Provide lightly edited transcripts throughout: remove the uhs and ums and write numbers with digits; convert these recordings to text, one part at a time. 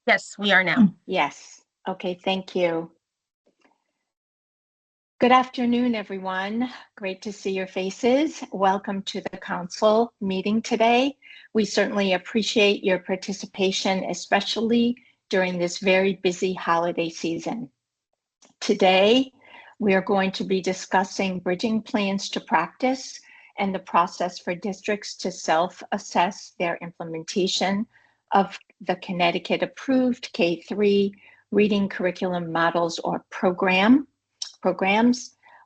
Yes, we are now. Yes. Okay, thank you. Good afternoon, everyone. Great to see your faces. Welcome to the council meeting today. We certainly appreciate your participation, especially during this very busy holiday season. Today, we are going to be discussing bridging plans to practice and the process for districts to self-assess their implementation of the Connecticut approved K-3 reading curriculum models or programs.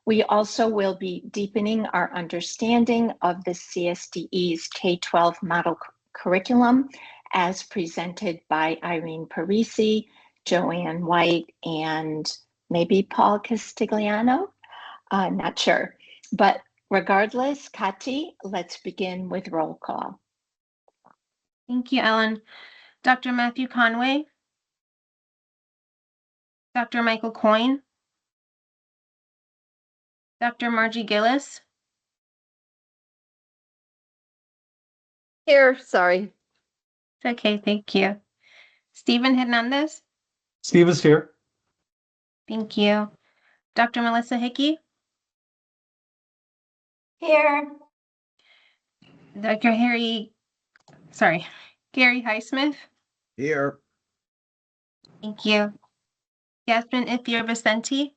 We also will be deepening our understanding of the CSDE's K-12 model curriculum as presented by Irene Parisi, Joanne White, and maybe Paul Castigliano, not sure. But regardless, Kati, let's begin with roll call. Thank you, Ellen. Dr. Matthew Conway. Dr. Michael Coyne. Dr. Margie Gillis. Here, sorry. Okay, thank you. Stephen Hernandez. Steve is here. Thank you. Dr. Melissa Hickey. Here. Dr. Gary Highsmith. Here. Thank you. Yasmin Ifir Vicenti.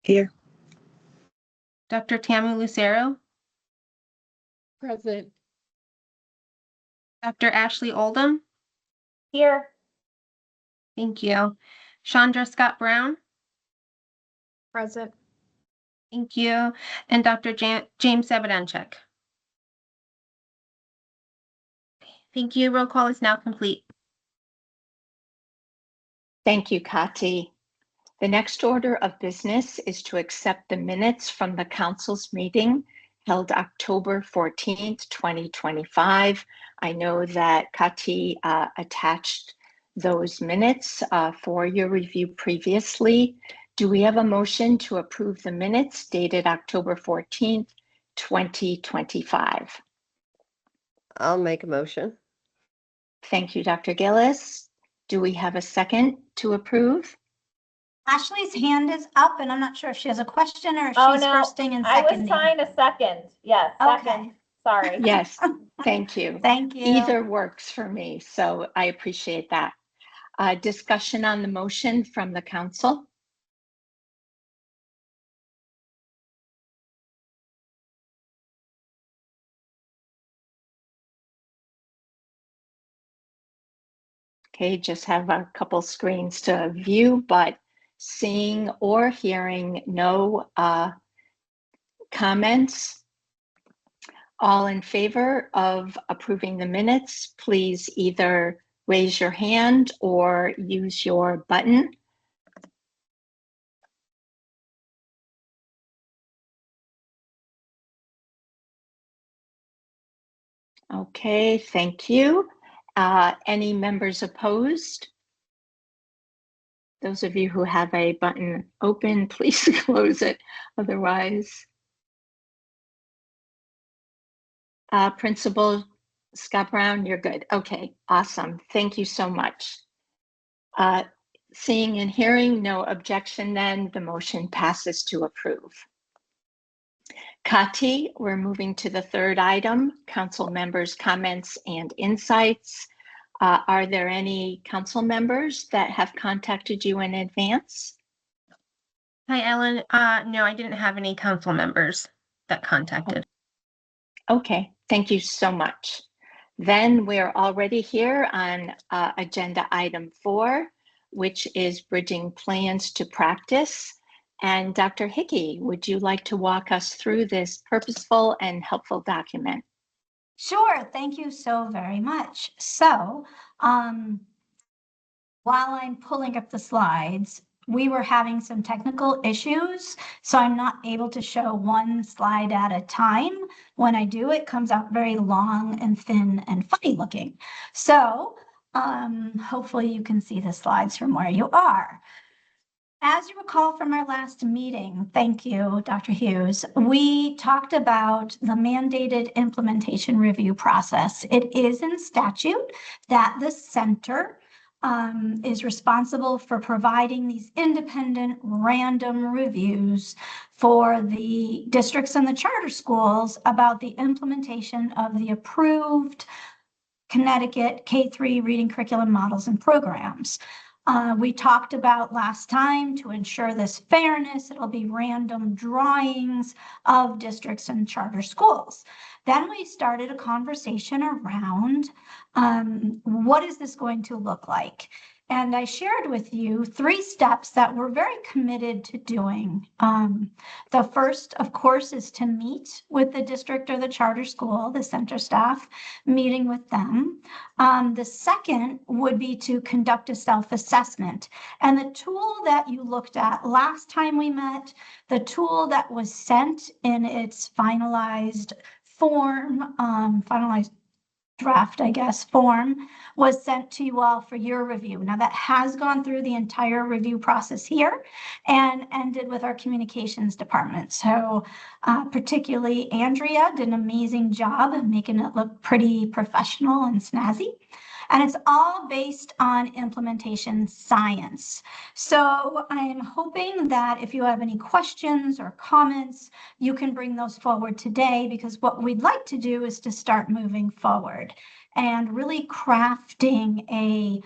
Here. Dr. Tamu Lucero. Present. Dr. Ashley Oldham. Here. Thank you. Chandra Scott Brown. Present. Thank you. And Dr. James Sabadanchek. Thank you. Roll call is now complete. Thank you, Kati. The next order of business is to accept the minutes from the council's meeting held October 14th, 2025. I know that Kati attached those minutes for your review previously. Do we have a motion to approve the minutes dated October 14th, 2025? I'll make a motion. Thank you, Dr. Gillis. Do we have a second to approve? Ashley's hand is up, and I'm not sure if she has a question or if Oh, she's no. firsting and I seconding. was trying to second. Yes, second. Okay. Sorry. Yes, thank you. Thank you. Either works for me, so I appreciate that. Discussion on the motion from the council. Okay, just have a couple screens to view, but seeing or hearing no comments. All in favor of approving the minutes, please either raise your hand or use your button. Okay, thank you. Any members opposed? Those of you who have a button open, please close it. Otherwise, Principal Scott Brown, you're good. Okay, awesome. Thank you so much. Seeing and hearing no objection, then the motion passes to approve. Kati, we're moving to the third item, council members' comments and insights. Are there any council members that have contacted you in advance? Hi, Ellen. No, I didn't have any council members that contacted. Okay, thank you so much. Then we're already here on agenda item 4, which is bridging plans to practice. And Dr. Hickey, would you like to walk us through this purposeful and helpful document? Sure. Thank you so very much. So while I'm pulling up the slides, we were having some technical issues, so I'm not able to show one slide at a time. When I do, it comes out very long and thin and funny looking. So hopefully you can see the slides from where you are. As you recall from our last meeting, thank you, Dr. Hughes, we talked about the mandated implementation review process. It is in statute that the center is responsible for providing these independent random reviews for the districts and the charter schools about the implementation of the approved Connecticut K-3 reading curriculum models and programs. We talked about last time, to ensure this fairness, it'll be random drawings of districts and charter schools. Then we started a conversation around what is this going to look like? And I shared with you 3 steps that we're very committed to doing. The first, of course, is to meet with the district or the charter school, the center staff, meeting with them. The second would be to conduct a self-assessment. And the tool that you looked at last time we met, the tool that was sent in its finalized form, finalized draft, I guess, form, was sent to you all for your review. Now that has gone through the entire review process here and ended with our communications department. So particularly Andrea did an amazing job of making it look pretty professional and snazzy. And it's all based on implementation science. So I'm hoping that if you have any questions or comments, you can bring those forward today, because what we'd like to do is to start moving forward and really crafting a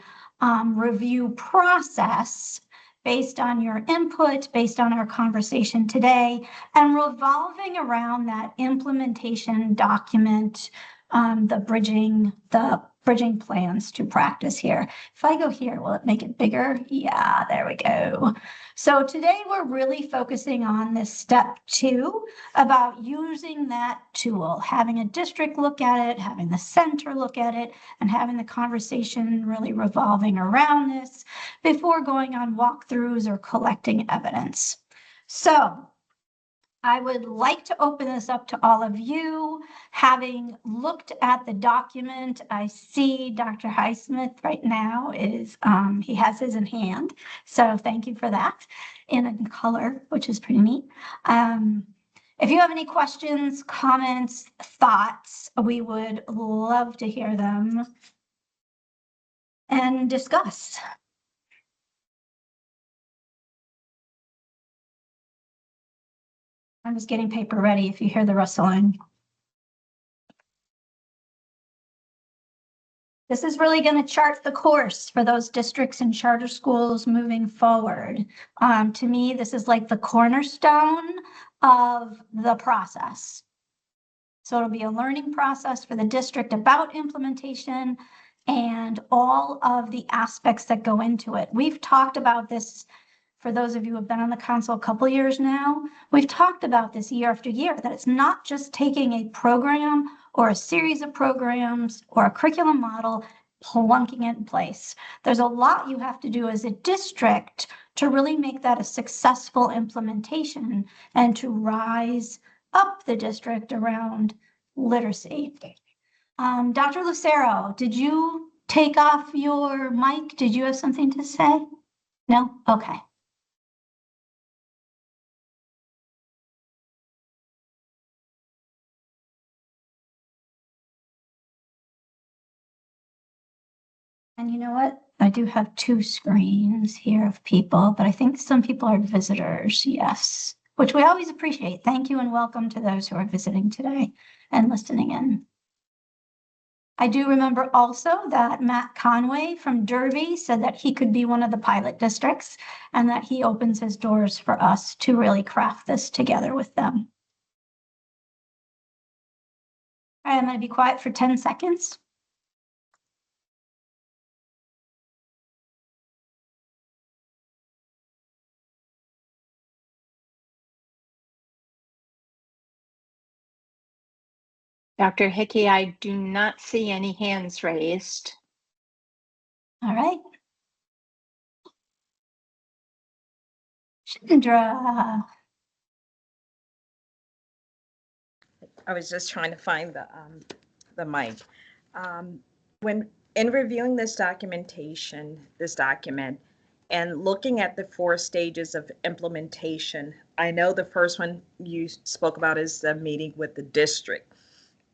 review process based on your input, based on our conversation today, and revolving around that implementation document, the bridging plans to practice here. If I go here, will it make it bigger? Yeah, there we go. So today we're really focusing on this step 2 about using that tool, having a district look at it, having the center look at it, and having the conversation really revolving around this before going on walkthroughs or collecting evidence. So I would like to open this up to all of you. Having looked at the document, I see Dr. Highsmith right now is, he has his in hand. So thank you for that, in color, which is pretty neat. If you have any questions, comments, thoughts, we would love to hear them and discuss. I'm just getting paper ready if you hear the rustling. This is really going to chart the course for those districts and charter schools moving forward. To me, this is like the cornerstone of the process. So it'll be a learning process for the district about implementation and all of the aspects that go into it. We've talked about this. For those of you who have been on the council a couple years now, we've talked about this year after year, that it's not just taking a program or a series of programs or a curriculum model, plunking it in place. There's a lot you have to do as a district to really make that a successful implementation and to rise up the district around literacy. Dr. Lucero, did you take off your mic? Did you have something to say? No? Okay. And you know what? I do have 2 screens here of people, but I think some people are visitors, yes, which we always appreciate. Thank you and welcome to those who are visiting today and listening in. I do remember also that Matt Conway from Derby said that he could be one of the pilot districts and that he opens his doors for us to really craft this together with them. All right, I'm going to be quiet for 10 seconds. Dr. Hickey, I do not see any hands raised. All right. Chandra. I was just trying to find the mic. When in reviewing this document, and looking at the 4 stages of implementation, I know the first one you spoke about is the meeting with the district.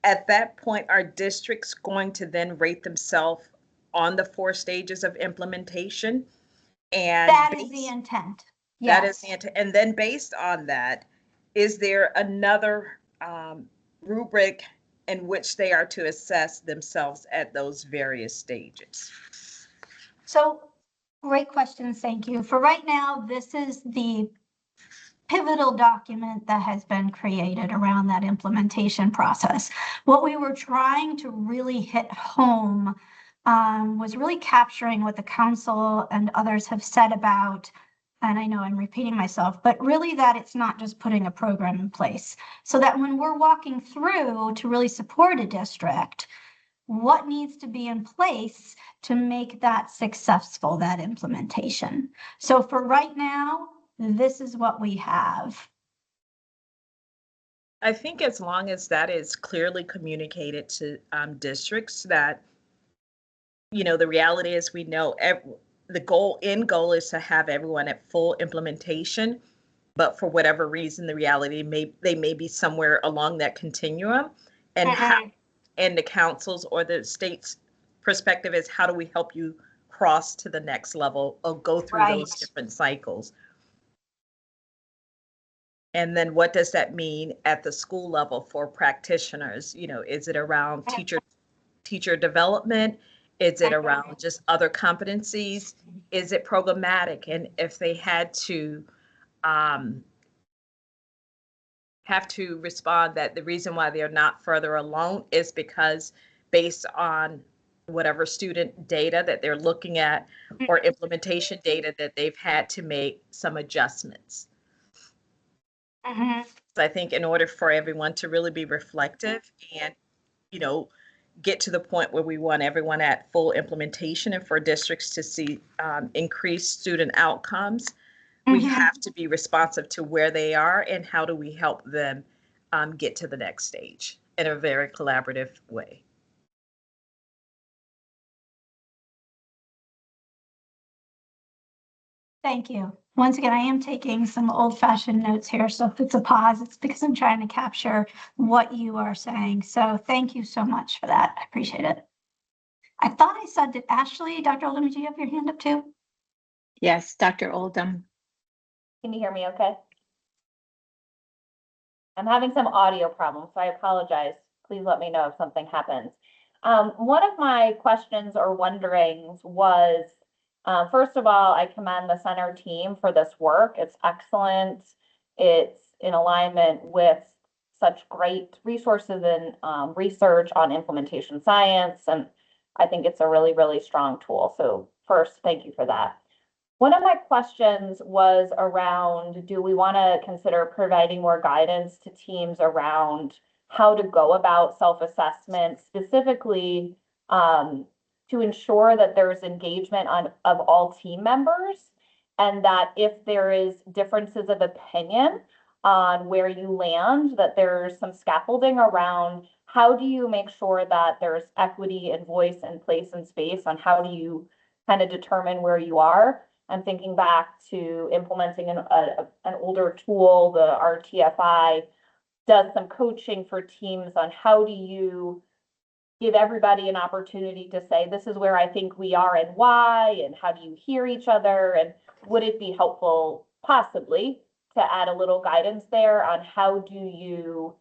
At that point, are districts going to then rate themselves on the 4 stages of implementation. And That is the based- intent. that is Yes. the intent. And then based on that, is there another rubric in which they are to assess themselves at those various stages? So great questions. Thank you. For right now, this is the pivotal document that has been created around that implementation process. What we were trying to really hit home was really capturing what the council and others have said about, and I know I'm repeating myself, but really that it's not just putting a program in place. So that when we're walking through to really support a district, what needs to be in place to make that successful, that implementation. So for right now, this is what we have. I think as long as that is clearly communicated to districts that, the reality is we know the end goal is to have everyone at full implementation, but for whatever reason, the reality they may be somewhere along that continuum, and and the council's or the state's perspective is how do we help you cross to the next level or go through those different cycles. And then what does that mean at the school level for practitioners? Is it around teacher development? Is it around just other competencies? Is it programmatic? And if they had to respond that the reason why they're not further along is because based on whatever student data that they're looking at or implementation data that they've had to make some adjustments. So I think in order for everyone to really be reflective and, get to the point where we want everyone at full implementation and for districts to see increased student outcomes, we have to be responsive to where they are and how do we help them get to the next stage in a very collaborative way. Thank you. Once again, I am taking some old-fashioned notes here, so if it's a pause, it's because I'm trying to capture what you are saying. So thank you so much for that. I appreciate it. I thought I said that Ashley, Dr. Oldham, do you have your hand up too? Yes, Dr. Oldham. Can you hear me okay? I'm having some audio problems, so I apologize. Please let me know if something happens. One of my questions or wonderings was, first of all, I commend the center team for this work. It's excellent. It's in alignment with such great resources and research on implementation science. And I think it's a really, really strong tool. So first, thank you for that. One of my questions was around, do we want to consider providing more guidance to teams around how to go about self-assessment, specifically to ensure that there's engagement of all team members, and that if there is differences of opinion on where you land, that there's some scaffolding around how do you make sure that there's equity and voice and place and space on how do you kind of determine where you are. I'm thinking back to implementing an older tool, the RTFI does some coaching for teams on how do you give everybody an opportunity to say, this is where I think we are and why, and how do you hear each other? And would it be helpful possibly to add a little guidance there on how do you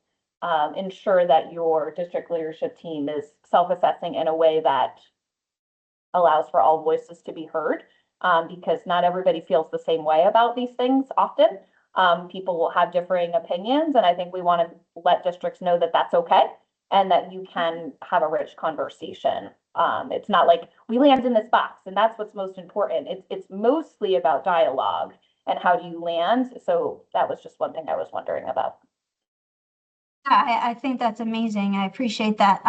ensure that your district leadership team is self-assessing in a way that allows for all voices to be heard? Because not everybody feels the same way about these things often. People will have differing opinions, and I think we want to let districts know that that's okay and that you can have a rich conversation. It's not like we land in this box and that's what's most important. It's mostly about dialogue and how do you land. So that was just one thing I was wondering about. I think that's amazing. I appreciate that.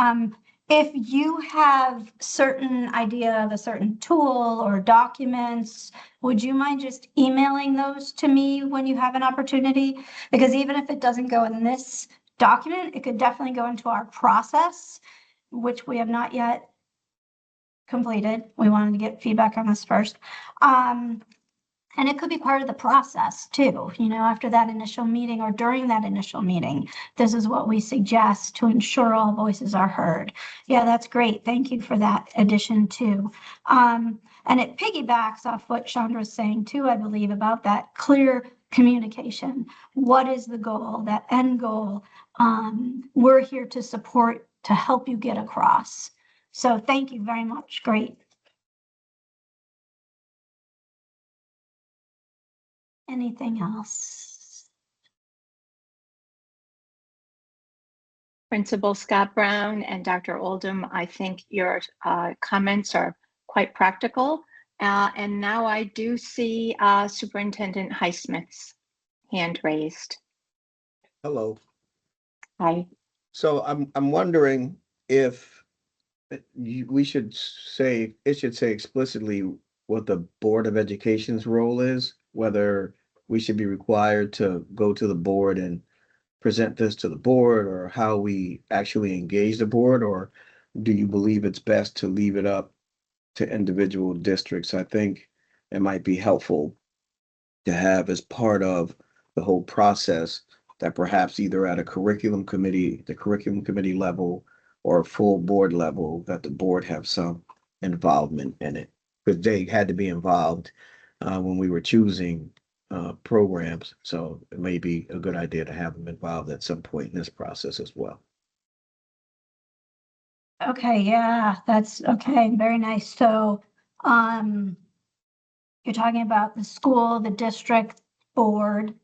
If you have certain idea of a certain tool or documents, would you mind just emailing those to me when you have an opportunity? Because even if it doesn't go in this document, it could definitely go into our process, which we have not yet completed. We wanted to get feedback on this first. And it could be part of the process too, after that initial meeting or during that initial meeting. This is what we suggest to ensure all voices are heard. Yeah, that's great. Thank you for that addition too. And it piggybacks off what Chandra was saying too, I believe, about that clear communication. What is the goal, that end goal? We're here to support, to help you get across. So thank you very much. Great. Anything else? Principal Scott Brown and Dr. Oldham, I think your comments are quite practical. And now I do see Superintendent Highsmith's hand raised. Hello. Hi. So I'm wondering if we should say, it should say explicitly what the Board of Education's role is, whether we should be required to go to the board and present this to the board, or how we actually engage the board, or do you believe it's best to leave it up to individual districts? I think it might be helpful to have as part of the whole process that perhaps either at the curriculum committee level or a full board level, that the board have some involvement in it. Because they had to be involved when we were choosing programs. So it may be a good idea to have them involved at some point in this process as well. Okay, yeah, that's okay. Very nice. So, you're talking about the school, the district board,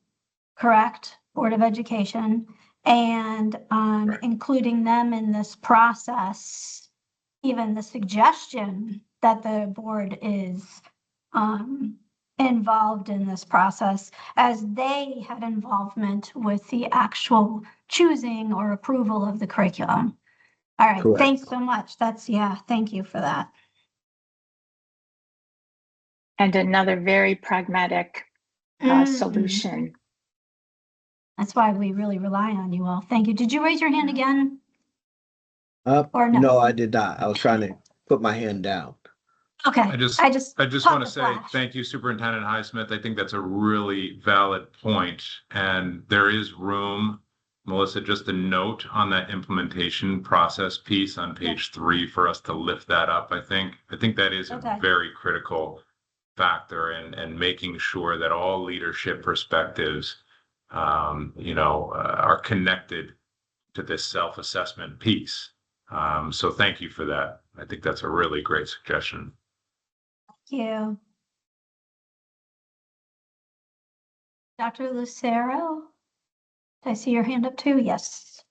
correct? Board of Education, and Right. including them in this process, even the suggestion that the board is involved in this process, as they had involvement with the actual choosing or approval of the curriculum. All right, Correct. thanks so much. Thank you for that. And another very pragmatic Mhm. solution. That's why we really rely on you all. Thank you. Did you raise your hand again? Or no? No, I did not. I was trying to put my hand down. Okay. I just caught want the to say flash. thank you, Superintendent Highsmith. I think that's a really valid point, and there is room, Melissa, just a note on that implementation process piece on page 3 for us to lift that up. I think that is Okay. a very critical factor in making sure that all leadership perspectives, are connected to this self-assessment piece. So thank you for that. I think that's a really great suggestion. Thank you. Dr. Lucero? Did I see your hand up too? Yes.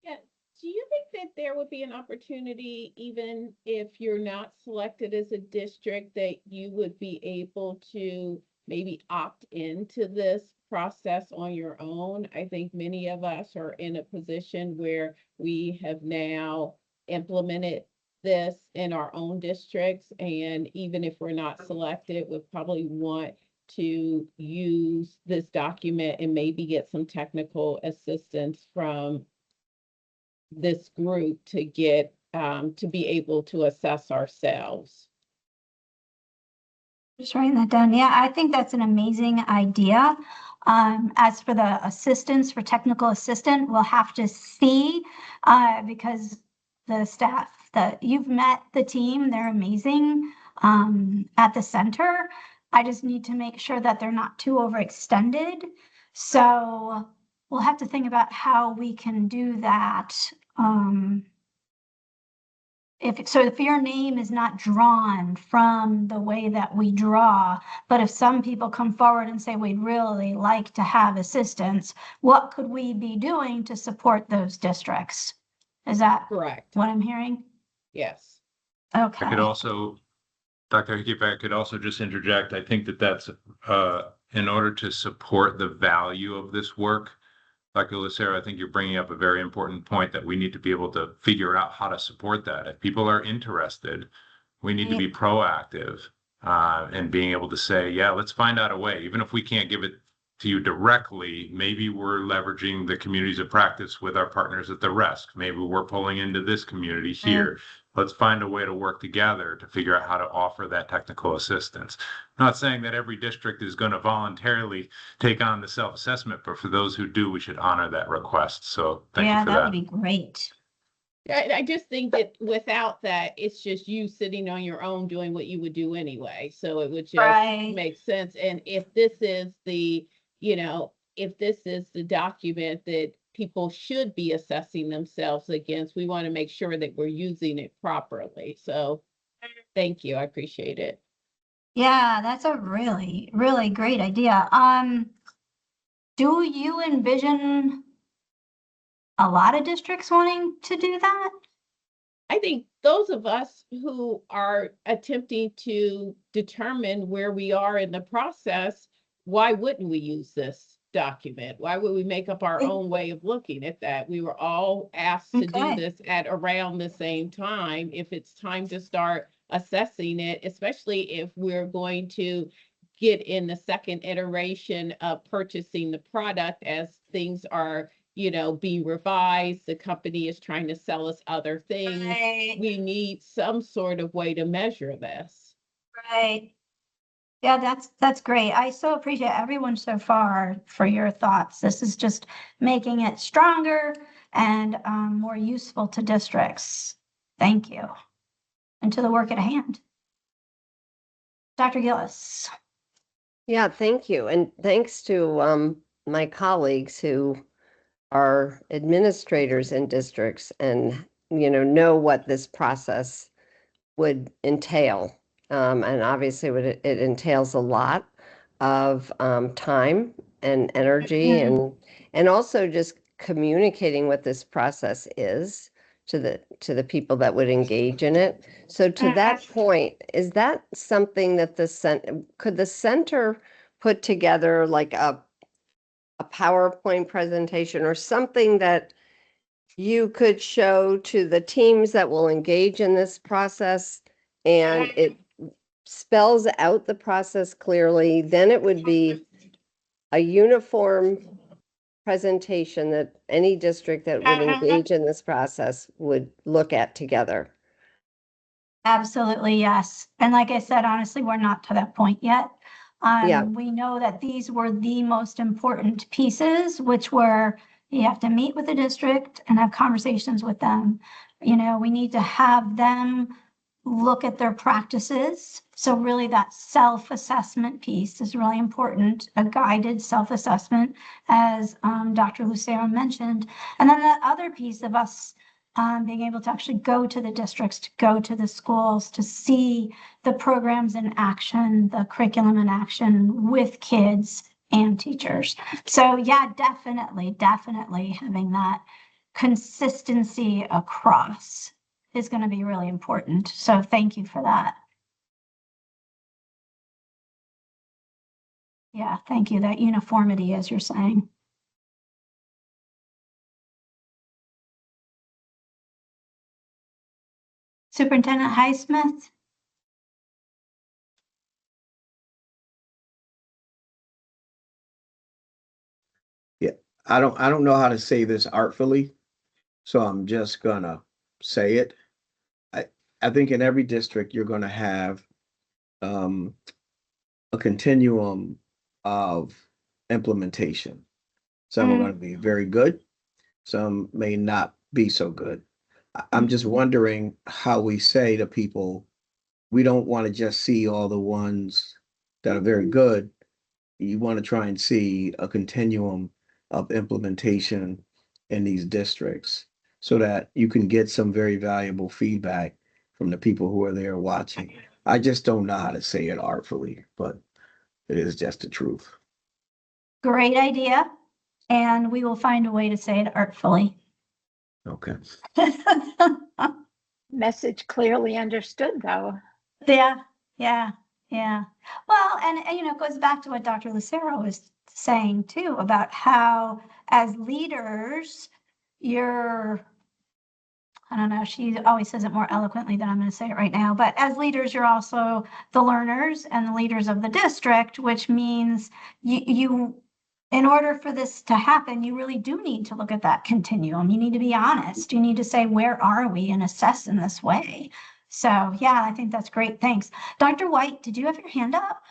Yeah. Do you think that there would be an opportunity, even if you're not selected as a district, that you would be able to maybe opt into this process on your own? I think many of us are in a position where we have now implemented this in our own districts, and even if we're not selected, we probably want to use this document and maybe get some technical assistance from this group to get to be able to assess ourselves. Just writing that down. Yeah, I think that's an amazing idea. As for the assistance, for technical assistant, we'll have to see because the staff that you've met the team, they're amazing at the center. I just need to make sure that they're not too overextended. So we'll have to think about how we can do that. If your name is not drawn from the way that we draw, but if some people come forward and say, we'd really like to have assistance, what could we be doing to support those districts? Is that Correct. what I'm hearing? Yes. Okay. I could also, Dr. Hickey, if I could also just interject, I think that's in order to support the value of this work, Dr. Lucero, I think you're bringing up a very important point that we need to be able to figure out how to support that. If people are interested, we need to be proactive and being able to say, yeah, let's find out a way. Even if we can't give it to you directly, maybe we're leveraging the communities of practice with our partners at the RESC. Maybe we're pulling into this community here. Let's find a way to work together to figure out how to offer that technical assistance. I'm not saying that every district is going to voluntarily take on the self-assessment, but for those who do, we should honor that request. So thank you Yeah, for that would that. be great. I just think that without that, it's just you sitting on your own doing what you would do anyway. So it would just Right. make sense. And if this is the, if this is the document that people should be assessing themselves against, we want to make sure that we're using it properly. So thank you. I appreciate it. Yeah, that's a really, really great idea. Do you envision a lot of districts wanting to do that? I think those of us who are attempting to determine where we are in the process, why wouldn't we use this document? Why would we make up our own way of looking at that? We were all asked to do Okay. this at around the same time. If it's time to start assessing it, especially if we're going to get in the second iteration of purchasing the product as things are being revised, the company is trying to sell us other things. Right, We need some sort of way to measure this. right. Yeah, that's great. I so appreciate everyone so far for your thoughts. This is just making it stronger and more useful to districts. Thank you. And to the work at hand. Dr. Gillis. Yeah, thank you. And thanks to my colleagues who are administrators in districts and, know what this process would entail. And obviously it entails a lot of time and energy and also just communicating what this process is to the people that would engage in it. So to that point, is that something that could the center put together like a PowerPoint presentation or something that you could show to the teams that will engage in this process, and it spells out the process clearly? Then it would be a uniform presentation that any district that would engage in this process would look at together. Absolutely, yes. And like I said, honestly, we're not to that point yet. Yeah. We know that these were the most important pieces, which were you have to meet with the district and have conversations with them. We need to have them look at their practices. So really that self-assessment piece is really important, a guided self-assessment, as Dr. Lucero mentioned. And then that other piece of us being able to actually go to the districts, to go to the schools, to see the programs in action, the curriculum in action with kids and teachers. So yeah, definitely having that consistency across is going to be really important. So thank you for that. Yeah, thank you. That uniformity, as you're saying. Superintendent Highsmith. Yeah, I don't know how to say this artfully, so I'm just gonna say it. I think in every district, you're gonna have a continuum of implementation. Some are going to be very good, some may not be so good. I'm just wondering how we say to people, we don't want to just see all the ones that are very good. You want to try and see a continuum of implementation in these districts so that you can get some very valuable feedback from the people who are there watching. I just don't know how to say it artfully, but it is just the truth. Great idea. And we will find a way to say it artfully. Okay. Message clearly understood, though. Yeah. Well, and it goes back to what Dr. Lucero was saying too, about how as leaders, I don't know, she always says it more eloquently than I'm going to say it right now, but as leaders, you're also the learners and the leaders of the district, which means you in order for this to happen, you really do need to look at that continuum. You need to be honest. You need to say, where are we, and assess in this way. So yeah, I think that's great. Thanks. Dr. White, did you have your hand up?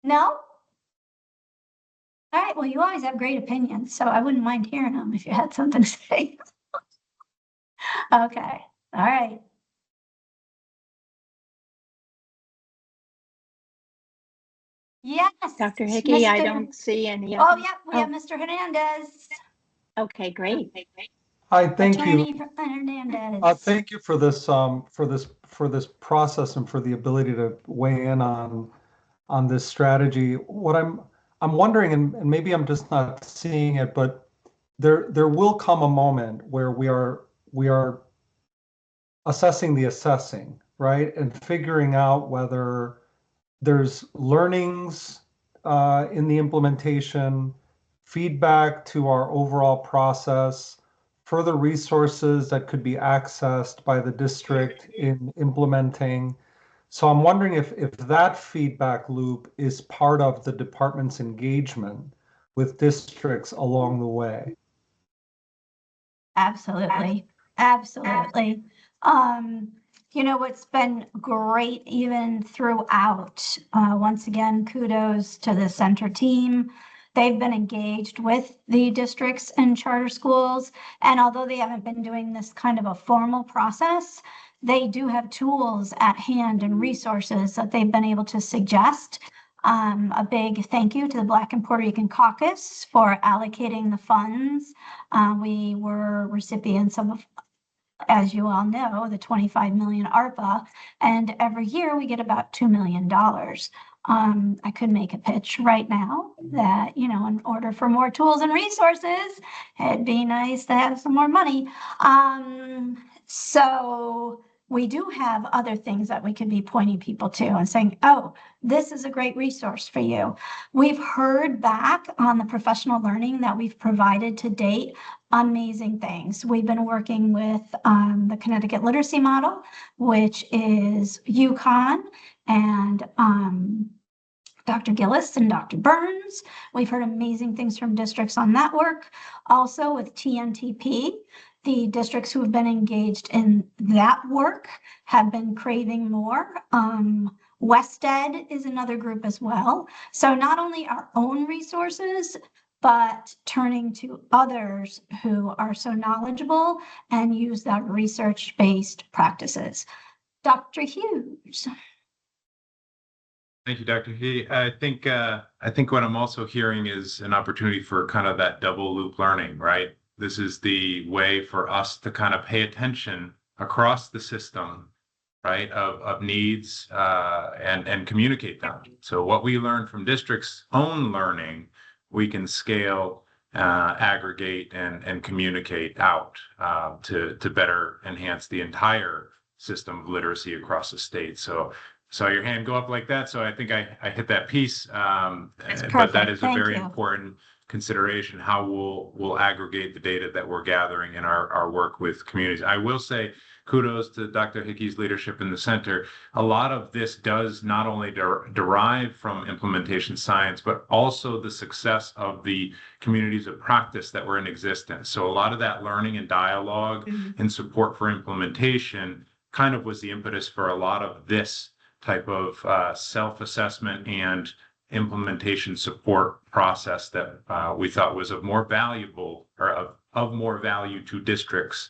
No? All right, well, you always have great opinions, so I wouldn't mind hearing them if you had something to say. Okay, all right. Yes. Dr. Hickey, I Mr. don't see any. Oh, yeah, we have Mr. Hernandez. Okay, great. Hi, thank you. Attorney Hernandez. Thank you for this process and for the ability to weigh in on this strategy. What I'm wondering, and maybe I'm just not seeing it, but there will come a moment where we are assessing the assessing, right? And figuring out whether there's learnings in the implementation, feedback to our overall process, further resources that could be accessed by the district in implementing. So I'm wondering if that feedback loop is part of the department's engagement with districts along the way. Absolutely. Absolutely. You know, what's been great even throughout, once again, kudos to the center team. They've been engaged with the districts and charter schools. And although they haven't been doing this kind of a formal process, they do have tools at hand and resources that they've been able to suggest. A big thank you to the Black and Puerto Rican Caucus for allocating the funds. We were recipients of, as you all know, the 25 million ARPA, and every year we get about $2 million. I could make a pitch right now that, you know, in order for more tools and resources, it'd be nice to have some more money. So we do have other things that we could be pointing people to and saying, oh, this is a great resource for you. We've heard back on the professional learning that we've provided to date. Amazing things. We've been working with the Connecticut Literacy Model, which is UConn and Dr. Gillis and Dr. Burns. We've heard amazing things from districts on that work. Also with TNTP, the districts who have been engaged in that work have been craving more. WestEd is another group as well. So not only our own resources, but turning to others who are so knowledgeable and use that research-based practices. Dr. Hughes. Thank you, Dr. He. I think what I'm also hearing is an opportunity for kind of that double loop learning, right? This is the way for us to kind of pay attention across the system, right, of needs and communicate them. So what we learn from districts' own learning, we can scale, aggregate, and communicate out to better enhance the entire system of literacy across the state. So saw your hand go up like that, so I think I hit that piece. But that is a very important consideration, how we'll aggregate the data that we're gathering in our work with communities. I will say kudos to Dr. Hickey's leadership in the center. A lot of this does not only derive from implementation science, but also the success of the communities of practice that were in existence. So a lot of that learning and dialogue and support for implementation kind of was the impetus for a lot of this type of self-assessment and implementation support process that we thought was of more valuable or of more value to districts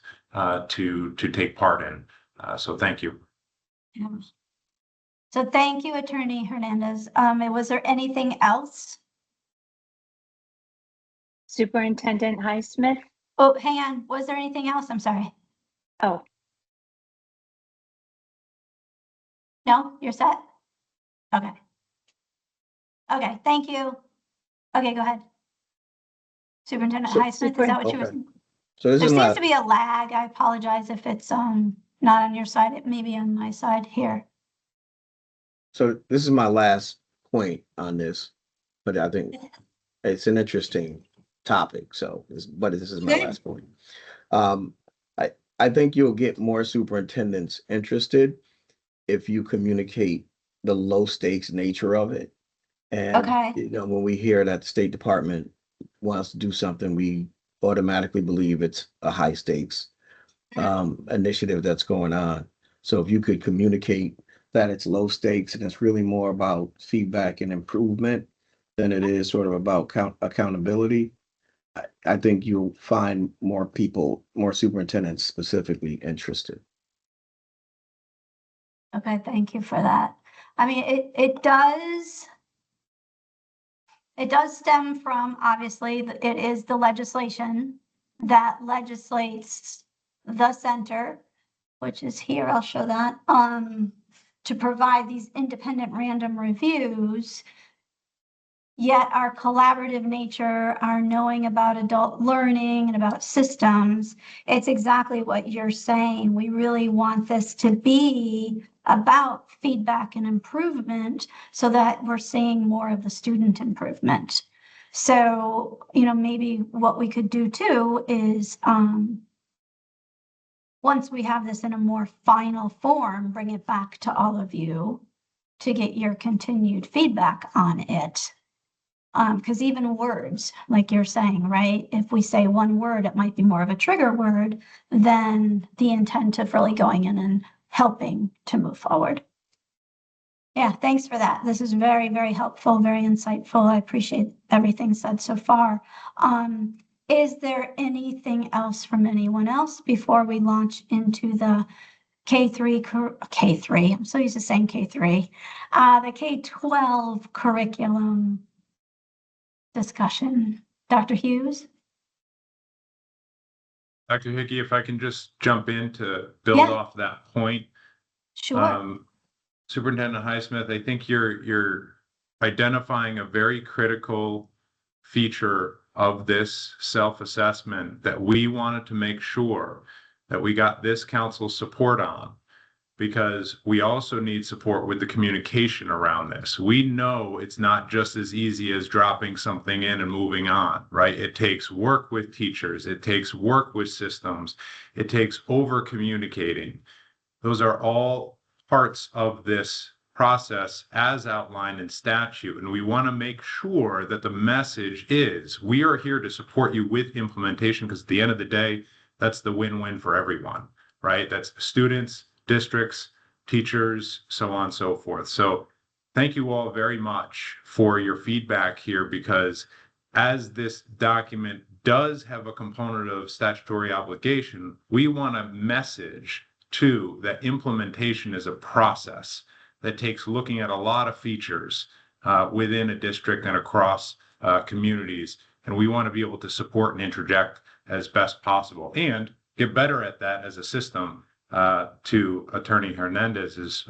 to take part in. So thank you. Yeah. So thank you, Attorney Hernandez. Was there anything else? Superintendent Highsmith. Oh, hang on. Was there anything else? I'm sorry. Oh. No, you're set? Okay. Okay, thank you. Okay, go ahead. Superintendent Highsmith, is that what you were saying? So this There is seems my, to be a lag. I apologize if it's not on your side. It may be on my side here. so this is my last point on this, but I think it's an interesting topic. So, but this is my Okay. last point. I think you'll get more superintendents interested if you communicate the low stakes nature of it And, Okay. you know, when we hear that the State Department wants to do something, we automatically believe it's a high stakes initiative that's going on. So if you could communicate that it's low stakes and it's really more about feedback and improvement than it is sort of about accountability, I think you'll find more people, more superintendents specifically interested. Okay, thank you for that. I mean, it does stem from, obviously, it is the legislation that legislates the center, which is here, I'll show that, to provide these independent random reviews. Yet our collaborative nature, our knowing about adult learning and about systems, it's exactly what you're saying. We really want this to be about feedback and improvement so that we're seeing more of the student improvement. So, you know, maybe what we could do too is, once we have this in a more final form, bring it back to all of you to get your continued feedback on it. Because even words, like you're saying, right? If we say one word, it might be more of a trigger word than the intent of really going in and helping to move forward. Yeah, thanks for that. This is very, very helpful, very insightful. I appreciate everything said so far. Is there anything else from anyone else before we launch into the K3, I'm so used to saying K3, the K-12 curriculum discussion? Dr. Hughes? Dr. Hickey, if I can just jump in to build Yeah. off that point. Sure. Superintendent Highsmith, I think you're identifying a very critical feature of this self-assessment that we wanted to make sure that we got this council support on, because we also need support with the communication around this. We know it's not just as easy as dropping something in and moving on, right? It takes work with teachers. It takes work with systems. It takes over communicating. Those are all parts of this process as outlined in statute. And we want to make sure that the message is, we are here to support you with implementation, because at the end of the day, that's the win-win for everyone, right? That's students, districts, teachers, so on and so forth. So thank you all very much for your feedback here, because as this document does have a component of statutory obligation, we want to message too that implementation is a process that takes looking at a lot of features within a district and across communities. And we want to be able to support and interject as best possible and get better at that as a system, to Attorney Hernandez's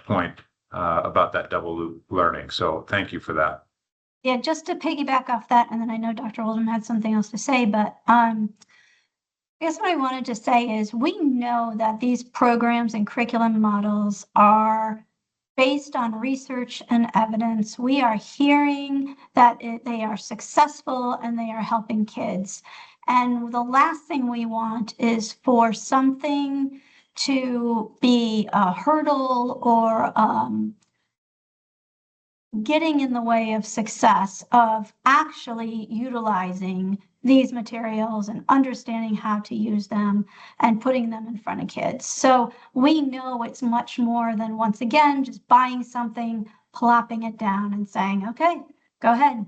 point about that double loop learning. So thank you for that. Yeah, just to piggyback off that, and then I know Dr. Oldham had something else to say, but I guess what I wanted to say is we know that these programs and curriculum models are based on research and evidence. We are hearing that they are successful and they are helping kids. And the last thing we want is for something to be a hurdle or getting in the way of success of actually utilizing these materials and understanding how to use them and putting them in front of kids. So we know it's much more than, once again, just buying something, plopping it down and saying, okay, go ahead.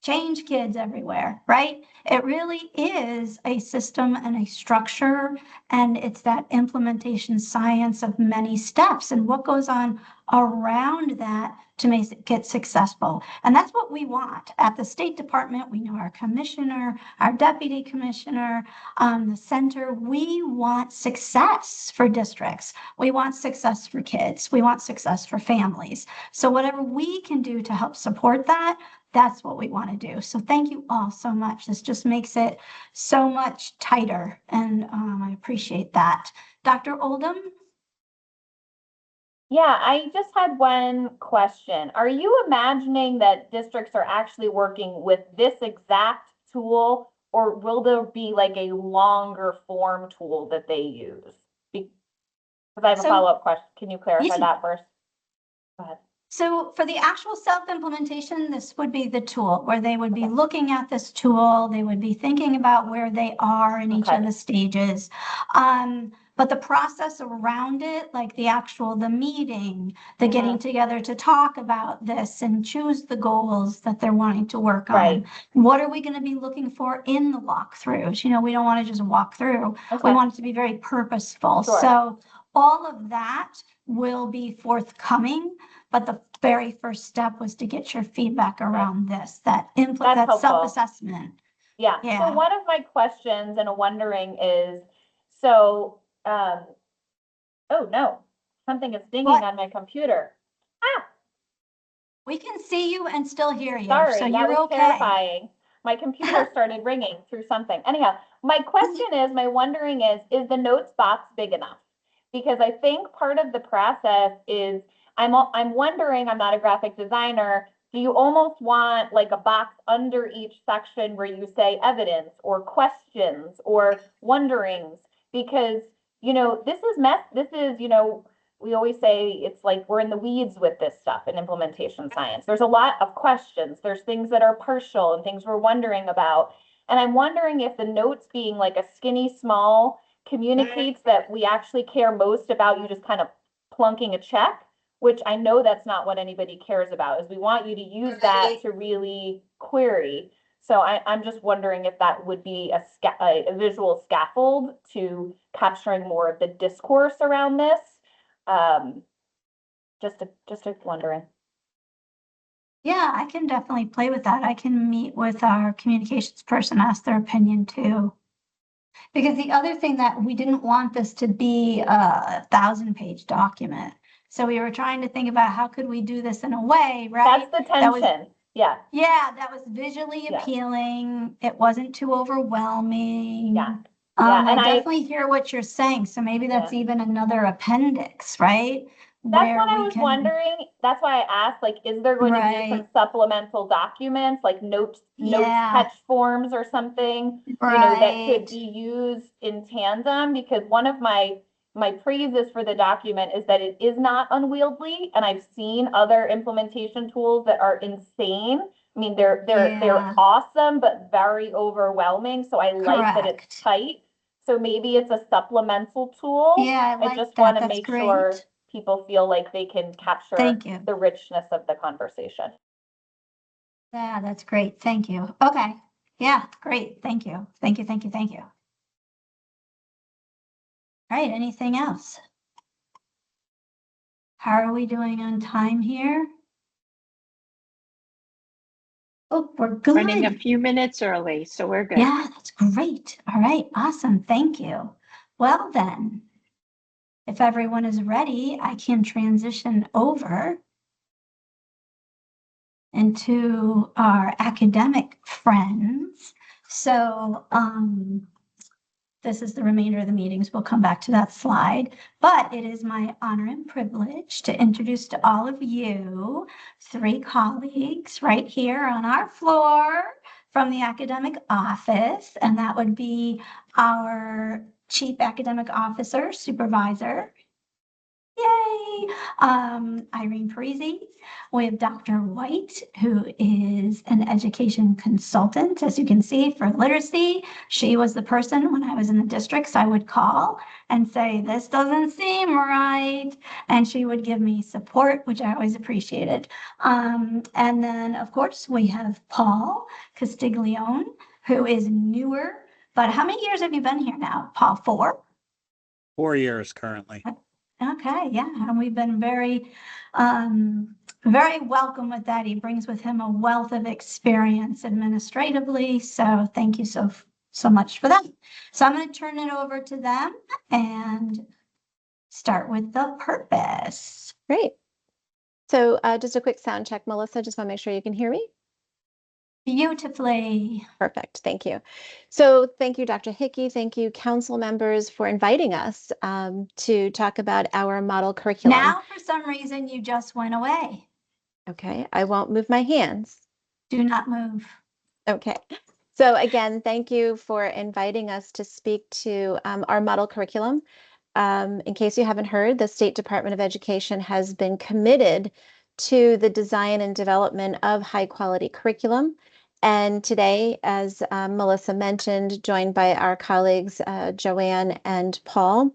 Change kids everywhere, right? It really is a system and a structure, and it's that implementation science of many steps and what goes on around that to make it get successful. And that's what we want at the State Department. We know our commissioner, our deputy commissioner, the center. We want success for districts. We want success for kids. We want success for families. So whatever we can do to help support that, that's what we want to do. So thank you all so much. This just makes it so much tighter, and I appreciate that. Dr. Oldham? Yeah, I just had one question. Are you imagining that districts are actually working with this exact tool, or will there be like a longer form tool that they use? Because I have a follow-up question. Can you clarify that first? Go ahead. So for the actual self-implementation, this would be the tool where they would be looking at this tool. They would be thinking about where they are in each of Okay. the stages. But the process around it, like the meeting, the getting together to talk about this and choose the goals that they're wanting to work on. Right. What are we going to be looking for in the walkthroughs? You know, we don't want to just walk through. We Okay. want it to be very purposeful. Sure. So all of that will be forthcoming, but the very first step was to get your feedback around this, that input, That's that helpful. self-assessment. Yeah. Yeah. So one of my questions and a wondering is, so, oh no, something is dinging What? on my computer. Ah, We can see you and still hear you, sorry, so that you're was okay. terrifying. My computer started ringing through something. Anyhow, my question is, my wondering is the notes box big enough? Because I think part of the process is, I'm wondering, I'm not a graphic designer, do you almost want like a box under each section where you say evidence or questions or wonderings? Because, you know, this is, you know, we always say it's like we're in the weeds with this stuff in implementation science. There's a lot of questions. There's things that are partial and things we're wondering about. And I'm wondering if the notes being like a skinny small communicates that we actually care most about you just kind of plunking a check, which I know that's not what anybody cares about, is we want you to use that to really query. So I'm just wondering if that would be a visual scaffold to capturing more of the discourse around this. Just wondering. Yeah, I can definitely play with that. I can meet with our communications person, ask their opinion too. Because the other thing that we didn't want this to be a 1,000-page document. So we were trying to think about how could we do this in a way, right? That's the That was- tension. Yeah, Yeah, that was visually Yeah. appealing. It wasn't too overwhelming. yeah. Yeah, I and I- definitely hear what you're saying. So maybe that's Yeah. even another appendix, right? That's Where what I we was can- wondering. That's why I asked, like, is there going to be some Right. supplemental documents, like notes Yeah. catch forms or something, you know, that could Right. be used in tandem? Because one of my praises for the document is that it is not unwieldy, and I've seen other implementation tools that are insane. I mean, they're Yeah. awesome, but very overwhelming. So I like that it's Correct. tight. So maybe it's a supplemental tool. Yeah, I I like just that. want to That's make sure great. people feel like they can capture Thank you. the richness of the conversation. Yeah, that's great. Thank you. Okay. Yeah, great. Thank you. Thank you, thank you, thank you. All right, anything else? How are we doing on time here? Oh, we're good. Running a few minutes early, so we're good. Yeah, that's great. All right, awesome. Thank you. Well then, if everyone is ready, I can transition over into our academic friends. So, this is the remainder of the meetings. We'll come back to that slide, but it is my honor and privilege to introduce to all of you 3 colleagues right here on our floor from the academic office, and that would be our Chief Academic Officer, Supervisor. Yay! Irene Parisi. We have Dr. White, who is an education consultant, as you can see, for literacy. She was the person when I was in the districts I would call and say, this doesn't seem right. And she would give me support, which I always appreciated. And then, of course, we have Paul Castiglione, who is newer. But how many years have you been here now, Paul? 4? 4 years currently. Okay, yeah, and we've been very, very welcome with that. He brings with him a wealth of experience administratively, so thank you so much for that. So I'm going to turn it over to them and start with the purpose. Great. So just a quick sound check, Melissa. Just want to make sure you can hear me. Beautifully. Perfect. Thank you. So thank you, Dr. Hickey. Thank you, council members, for inviting us to talk about our model curriculum. Now, for some reason, you just went away. Okay, I won't move my hands. Do not move. Okay. So again, thank you for inviting us to speak to our model curriculum. In case you haven't heard, the State Department of Education has been committed to the design and development of high quality curriculum. And today, as Melissa mentioned, joined by our colleagues, Joanne and Paul,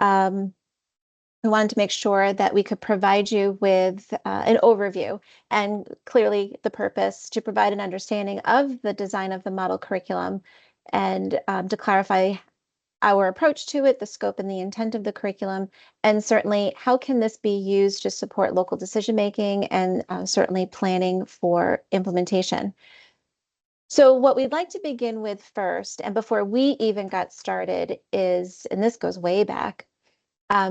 we wanted to make sure that we could provide you with an overview, and clearly the purpose to provide an understanding of the design of the model curriculum and to clarify our approach to it, the scope and the intent of the curriculum, and certainly how can this be used to support local decision making and certainly planning for implementation. So what we'd like to begin with first, and before we even got started, is, and this goes way back,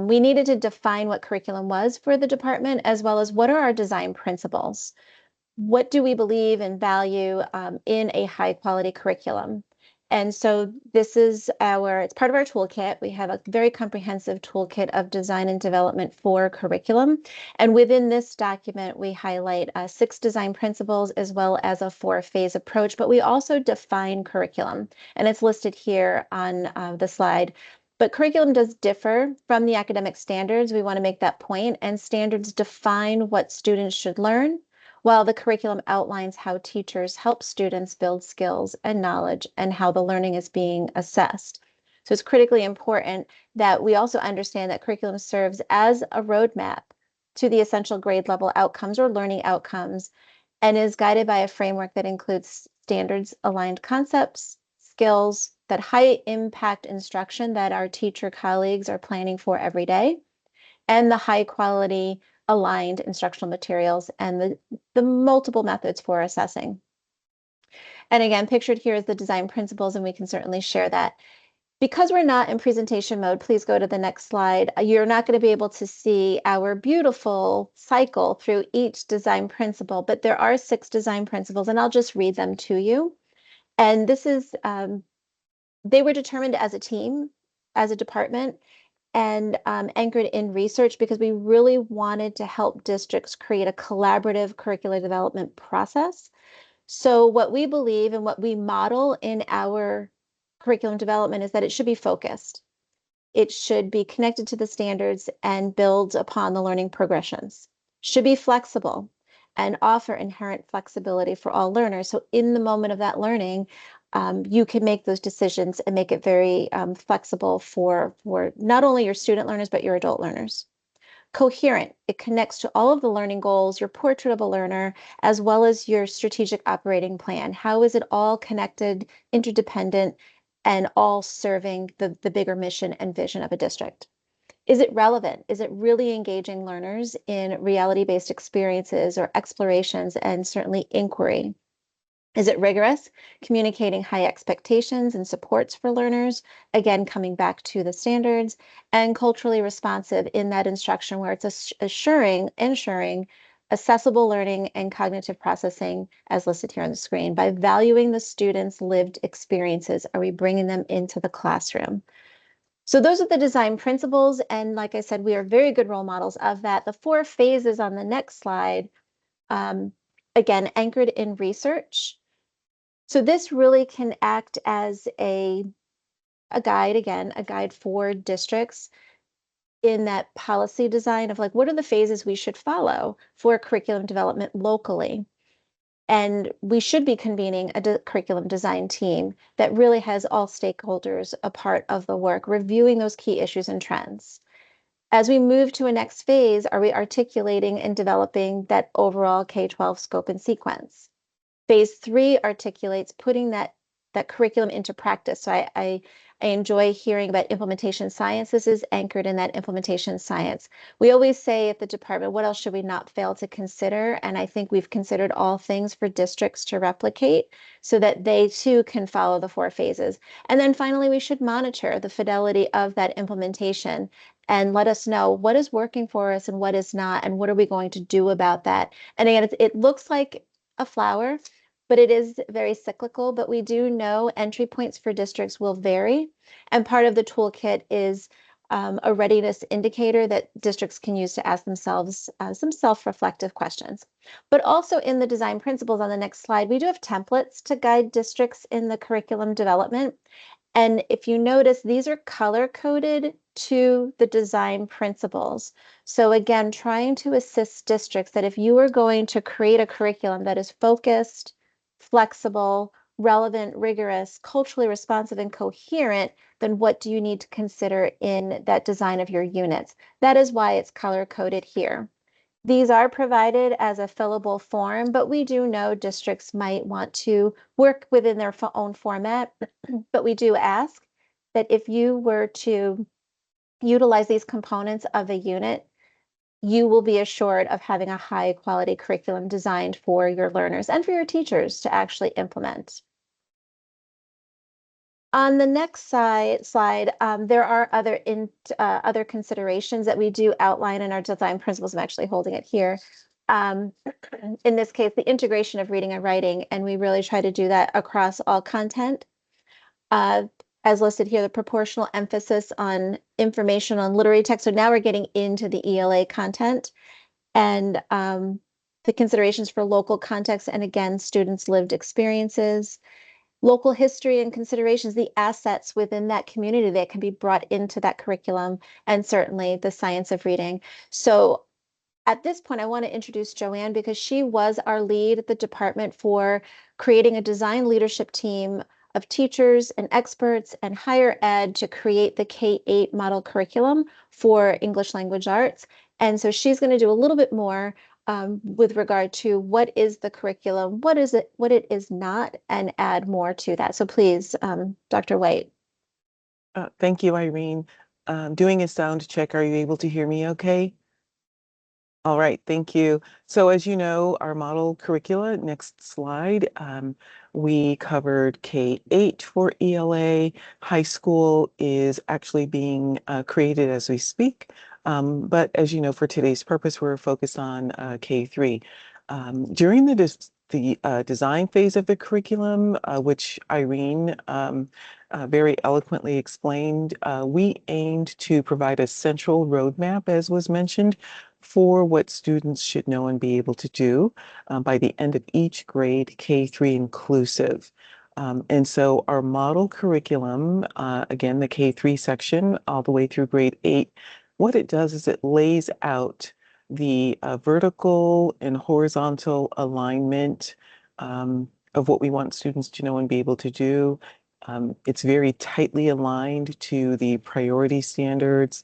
we needed to define what curriculum was for the department, as well as what are our design principles. What do we believe and value in a high quality curriculum? And so this is it's part of our toolkit. We have a very comprehensive toolkit of design and development for curriculum. And within this document, we highlight 6 design principles as well as a 4-phase approach, but we also define curriculum, and it's listed here on the slide. But curriculum does differ from the academic standards. We want to make that point, and standards define what students should learn, while the curriculum outlines how teachers help students build skills and knowledge and how the learning is being assessed. So it's critically important that we also understand that curriculum serves as a roadmap to the essential grade level outcomes or learning outcomes, and is guided by a framework that includes standards aligned concepts, skills, that high impact instruction that our teacher colleagues are planning for every day, and the high quality aligned instructional materials and the multiple methods for assessing. And again, pictured here is the design principles, and we can certainly share that. Because we're not in presentation mode, please go to the next slide. You're not going to be able to see our beautiful cycle through each design principle, but there are 6 design principles, and I'll just read them to you. And this is, they were determined as a team, as a department, and anchored in research, because we really wanted to help districts create a collaborative curricular development process. So what we believe and what we model in our curriculum development is that it should be focused. It should be connected to the standards and build upon the learning progressions. Should be flexible and offer inherent flexibility for all learners. So in the moment of that learning, you can make those decisions and make it very flexible for not only your student learners, but your adult learners. Coherent, it connects to all of the learning goals, your portrait of a learner, as well as your strategic operating plan. How is it all connected, interdependent, and all serving the bigger mission and vision of a district? Is it relevant? Is it really engaging learners in reality-based experiences or explorations, and certainly inquiry? Is it rigorous, communicating high expectations and supports for learners, again, coming back to the standards, and culturally responsive in that instruction where it's ensuring accessible learning and cognitive processing, as listed here on the screen. By valuing the students' lived experiences, are we bringing them into the classroom? So those are the design principles, and like I said, we are very good role models of that. The 4 phases on the next slide, again, anchored in research. So this really can act as a guide, again, a guide for districts in that policy design of like, what are the phases we should follow for curriculum development locally? And we should be convening a curriculum design team that really has all stakeholders a part of the work, reviewing those key issues and trends. As we move to a next phase, are we articulating and developing that overall K-12 scope and sequence? Phase 3 articulates putting that curriculum into practice. So I enjoy hearing about implementation science. This is anchored in that implementation science. We always say at the department, what else should we not fail to consider? And I think we've considered all things for districts to replicate so that they too can follow the 4 phases. And then finally, we should monitor the fidelity of that implementation and let us know what is working for us and what is not, and what are we going to do about that. And again, it looks like a flower, but it is very cyclical. But we do know entry points for districts will vary. And part of the toolkit is a readiness indicator that districts can use to ask themselves some self-reflective questions. But also in the design principles on the next slide, we do have templates to guide districts in the curriculum development. And if you notice, these are color coded to the design principles. So again, trying to assist districts that if you are going to create a curriculum that is focused, flexible, relevant, rigorous, culturally responsive, and coherent, then what do you need to consider in that design of your units? That is why it's color coded here. These are provided as a fillable form, but we do know districts might want to work within their own format. But we do ask that if you were to utilize these components of a unit, you will be assured of having a high quality curriculum designed for your learners and for your teachers to actually implement. On the next slide, there are other considerations that we do outline in our design principles. I'm actually holding it here. In this case, the integration of reading and writing, and we really try to do that across all content. As listed here, the proportional emphasis on information on literary text. So now we're getting into the ELA content and the considerations for local context and again, students' lived experiences. Local history and considerations, the assets within that community that can be brought into that curriculum, and certainly the science of reading. So at this point, I want to introduce Joanne because she was our lead at the department for creating a design leadership team of teachers and experts and higher ed to create the K-8 model curriculum for English language arts. And so she's going to do a little bit more with regard to what is the curriculum, what is it, what it is not, and add more to that. So please, Dr. White. Thank you, Irene. Doing a sound check. Are you able to hear me okay? All right, thank you. So as you know, our model curricula, next slide, we covered K-8 for ELA. High school is actually being created as we speak. But as you know, for today's purpose, we're focused on K-3. During the design phase of the curriculum, which Irene very eloquently explained, we aimed to provide a central roadmap, as was mentioned, for what students should know and be able to do by the end of each grade, K-3 inclusive. And so our model curriculum, again, the K-3 section all the way through grade 8, what it does is it lays out the vertical and horizontal alignment of what we want students to know and be able to do. It's very tightly aligned to the priority standards.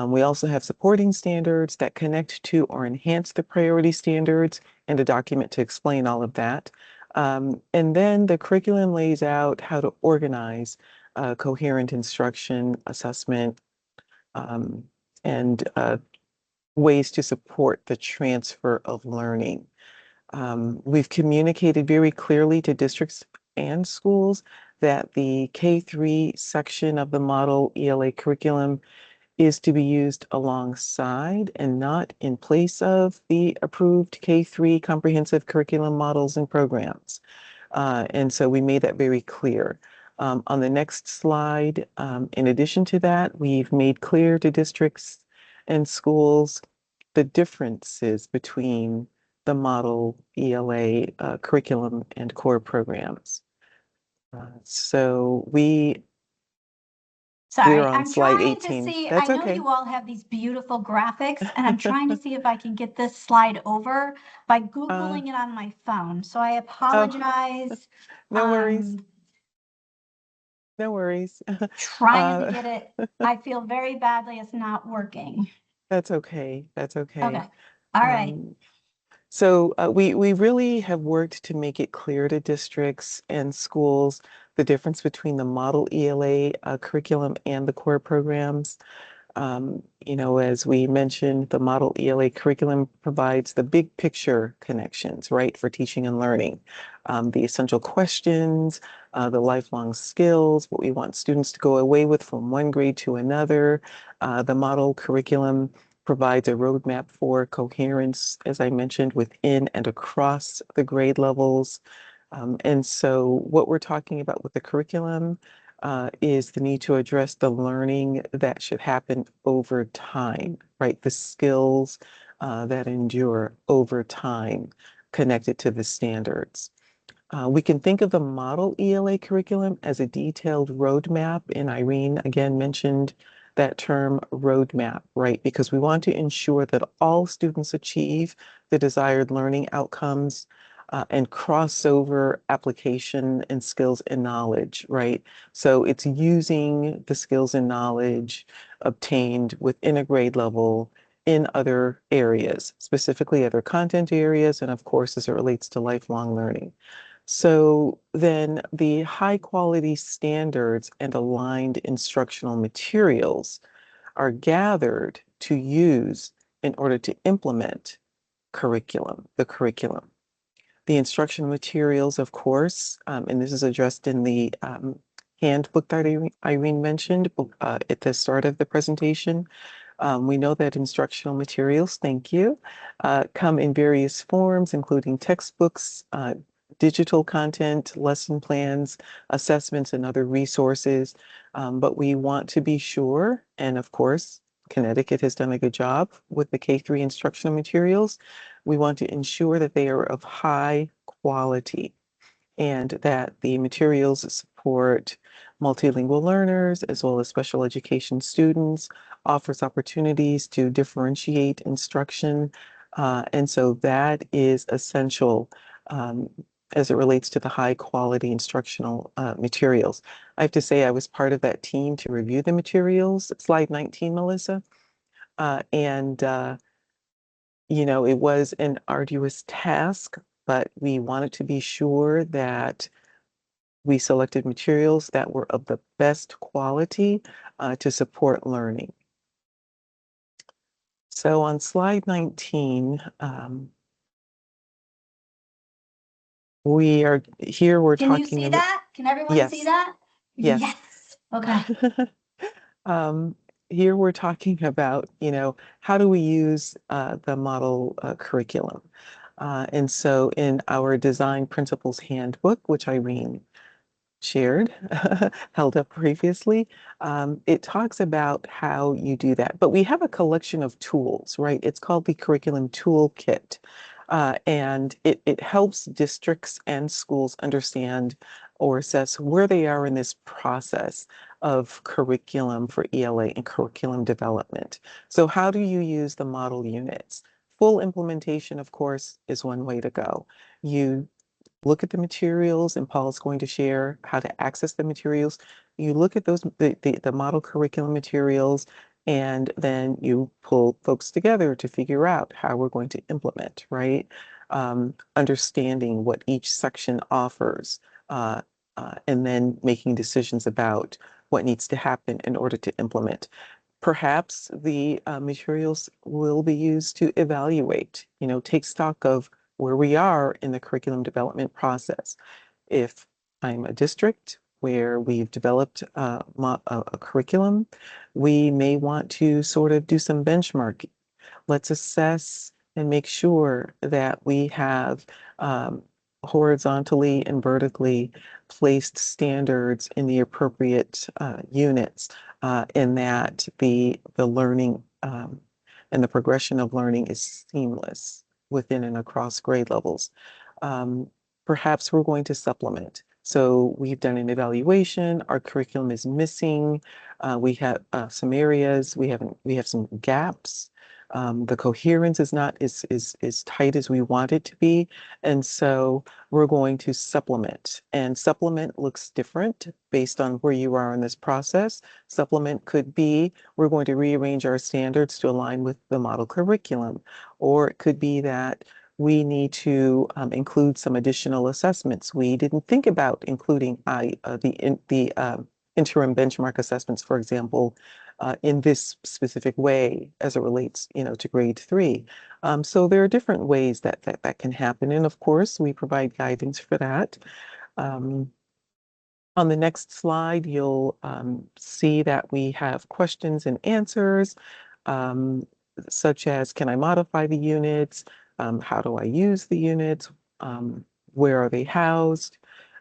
We also have supporting standards that connect to or enhance the priority standards and a document to explain all of that. And then the curriculum lays out how to organize coherent instruction, assessment, and ways to support the transfer of learning. We've communicated very clearly to districts and schools that the K-3 section of the model ELA curriculum is to be used alongside and not in place of the approved K-3 comprehensive curriculum models and programs. And so we made that very clear. On the next slide, in addition to that, we've made clear to districts and schools the differences between the model ELA curriculum and core programs. So we're Sorry, on I'm slide trying 18. to see, I That's know okay. you all have these beautiful graphics and I'm trying to see if I can get this slide over by Googling it on my phone. So I apologize. No worries. No worries. Trying to get it. I feel very badly it's not working. That's okay. That's okay. Okay. All right. So we really have worked to make it clear to districts and schools the difference between the model ELA curriculum and the core programs. You know, as we mentioned, the model ELA curriculum provides the big picture connections, right, for teaching and learning. The essential questions, the lifelong skills, what we want students to go away with from one grade to another. The model curriculum provides a roadmap for coherence, as I mentioned, within and across the grade levels. And so what we're talking about with the curriculum is the need to address the learning that should happen over time, right? The skills that endure over time connected to the standards. We can think of the model ELA curriculum as a detailed roadmap, and Irene again mentioned that term roadmap, right? Because we want to ensure that all students achieve the desired learning outcomes and crossover application and skills and knowledge, right? So it's using the skills and knowledge obtained within a grade level in other areas, specifically other content areas, and of course, as it relates to lifelong learning. So then the high quality standards and aligned instructional materials are gathered to use in order to implement the curriculum. The instructional materials, of course, and this is addressed in the handbook that Irene mentioned at the start of the presentation. We know that instructional materials, thank you, come in various forms, including textbooks, digital content, lesson plans, assessments, and other resources. But we want to be sure, and of course, Connecticut has done a good job with the K-3 instructional materials. We want to ensure that they are of high quality and that the materials support multilingual learners as well as special education students, offers opportunities to differentiate instruction. And so that is essential as it relates to the high quality instructional materials. I have to say I was part of that team to review the materials. Slide 19, Melissa. You know, it was an arduous task, but we wanted to be sure that we selected materials that were of the best quality to support learning. So on slide 19, we're Can you talking see about, that? Can everyone see yes, that? yes. Yes. Okay. Here we're talking about, you know, how do we use the model curriculum? And so in our design principles handbook, which Irene shared, held up previously, it talks about how you do that. But we have a collection of tools, right? It's called the Curriculum Toolkit. And it helps districts and schools understand or assess where they are in this process of curriculum for ELA and curriculum development. So how do you use the model units? Full implementation, of course, is one way to go. You look at the materials, and Paul's going to share how to access the materials. You look at those, the model curriculum materials, and then you pull folks together to figure out how we're going to implement, right? Understanding what each section offers, and then making decisions about what needs to happen in order to implement. Perhaps the materials will be used to evaluate, you know, take stock of where we are in the curriculum development process. If I'm a district where we've developed a curriculum, we may want to sort of do some benchmarking. Let's assess and make sure that we have horizontally and vertically placed standards in the appropriate units, and that the learning and the progression of learning is seamless within and across grade levels. Perhaps we're going to supplement. So we've done an evaluation, our curriculum is missing, we have some areas, we have some gaps. The coherence is not as tight as we want it to be. And so we're going to supplement. And supplement looks different based on where you are in this process. Supplement could be, we're going to rearrange our standards to align with the model curriculum. Or it could be that we need to include some additional assessments. We didn't think about including the interim benchmark assessments, for example, in this specific way as it relates, you know, to grade 3. So there are different ways that can happen. And of course, we provide guidance for that. On the next slide, you'll see that we have questions and answers, such as, can I modify the units? How do I use the units? Where are they housed?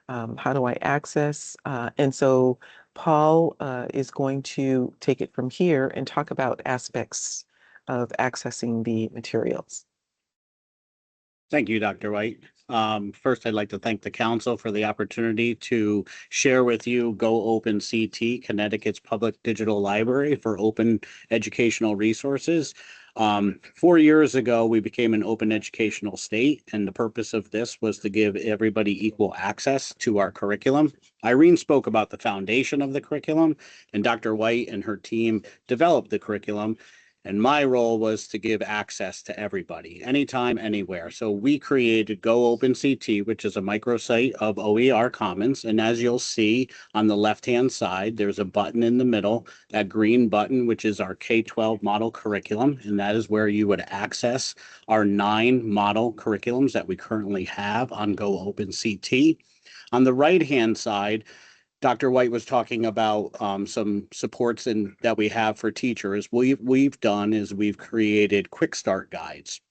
How do I access? And so Paul is going to take it from here and talk about aspects of accessing the materials. Thank you, Dr. White. First, I'd like to thank the council for the opportunity to share with you Go Open CT, Connecticut's public digital library for open educational resources. 4 years ago, we became an open educational state, and the purpose of this was to give everybody equal access to our curriculum. Irene spoke about the foundation of the curriculum, and Dr. White and her team developed the curriculum. And my role was to give access to everybody, anytime, anywhere. So we created Go Open CT, which is a microsite of OER Commons. And as you'll see on the left-hand side, there's a button in the middle, that green button, which is our K-12 model curriculum. And that is where you would access our 9 model curriculums that we currently have on Go Open CT. On the right-hand side, Dr. White was talking about some supports that we have for teachers. We've done is we've created quick start guides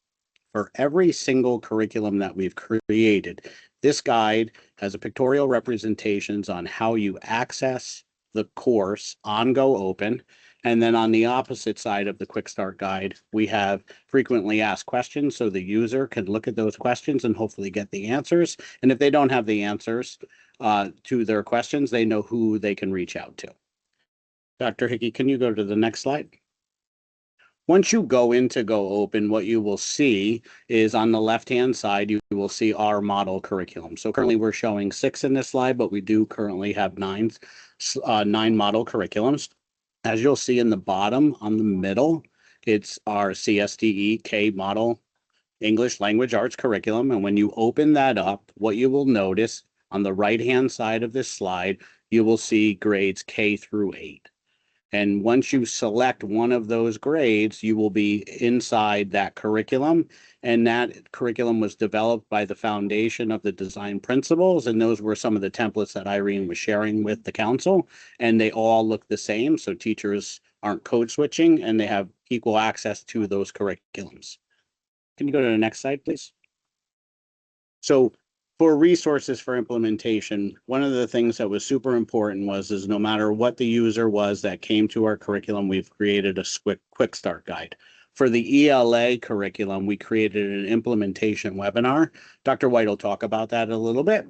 for every single curriculum that we've created. This guide has a pictorial representations on how you access the course on Go Open. And then on the opposite side of the quick start guide, we have frequently asked questions so the user can look at those questions and hopefully get the answers. And if they don't have the answers to their questions, they know who they can reach out to. Dr. Hickey, can you go to the next slide? Once you go into Go Open, what you will see is on the left-hand side, you will see our model curriculum. So currently we're showing 6 in this slide, but we do currently have 9 model curriculums. As you'll see in the bottom on the middle, it's our CSDE K model English Language Arts curriculum. And when you open that up, what you will notice on the right-hand side of this slide, you will see grades K through 8. And once you select one of those grades, you will be inside that curriculum. And that curriculum was developed by the foundation of the design principles. And those were some of the templates that Irene was sharing with the council. And they all look the same. So teachers aren't code switching and they have equal access to those curriculums. Can you go to the next slide, please? So for resources for implementation, one of the things that was super important is no matter what the user was that came to our curriculum, we've created a quick start guide. For the ELA curriculum, we created an implementation webinar. Dr. White will talk about that a little bit.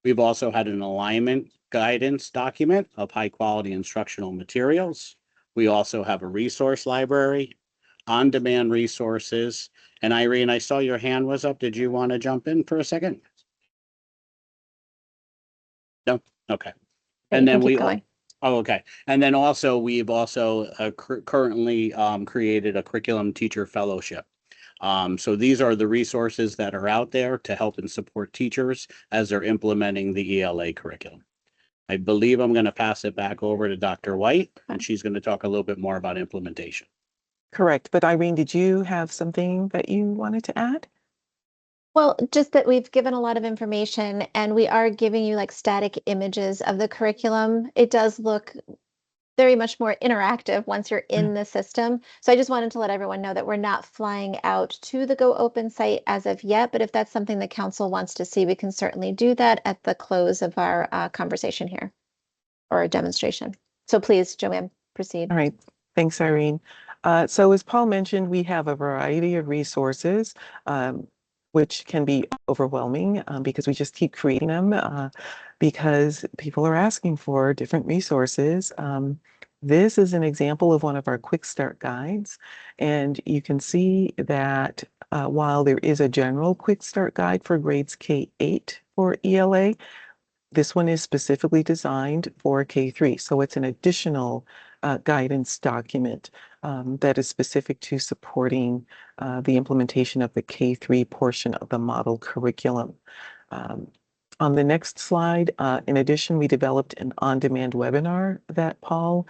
We've also had an alignment guidance document of high quality instructional materials. We also have a resource library, on-demand resources. And Irene, I saw your hand was up. Did you want to jump in for a second? No? Okay. And then okay. And then also, we've also currently created a curriculum teacher fellowship. So these are the resources that are out there to help and support teachers as they're implementing the ELA curriculum. I believe I'm going to pass it back over to Dr. White, and she's going to talk a little bit more about implementation. Correct. But Irene, did you have something that you wanted to add? Well, just that we've given a lot of information and we are giving you like static images of the curriculum. It does look very much more interactive once you're in the system. So I just wanted to let everyone know that we're not flying out to the Go Open site as of yet, but if that's something the council wants to see, we can certainly do that at the close of our conversation here or demonstration. So please, Joanne, proceed. All right. Thanks, Irene. So as Paul mentioned, we have a variety of resources, which can be overwhelming because we just keep creating them because people are asking for different resources. This is an example of one of our quick start guides. And you can see that while there is a general quick start guide for grades K-8 for ELA, this one is specifically designed for K-3. So it's an additional guidance document that is specific to supporting the implementation of the K-3 portion of the model curriculum. On the next slide, in addition, we developed an on-demand webinar that Paul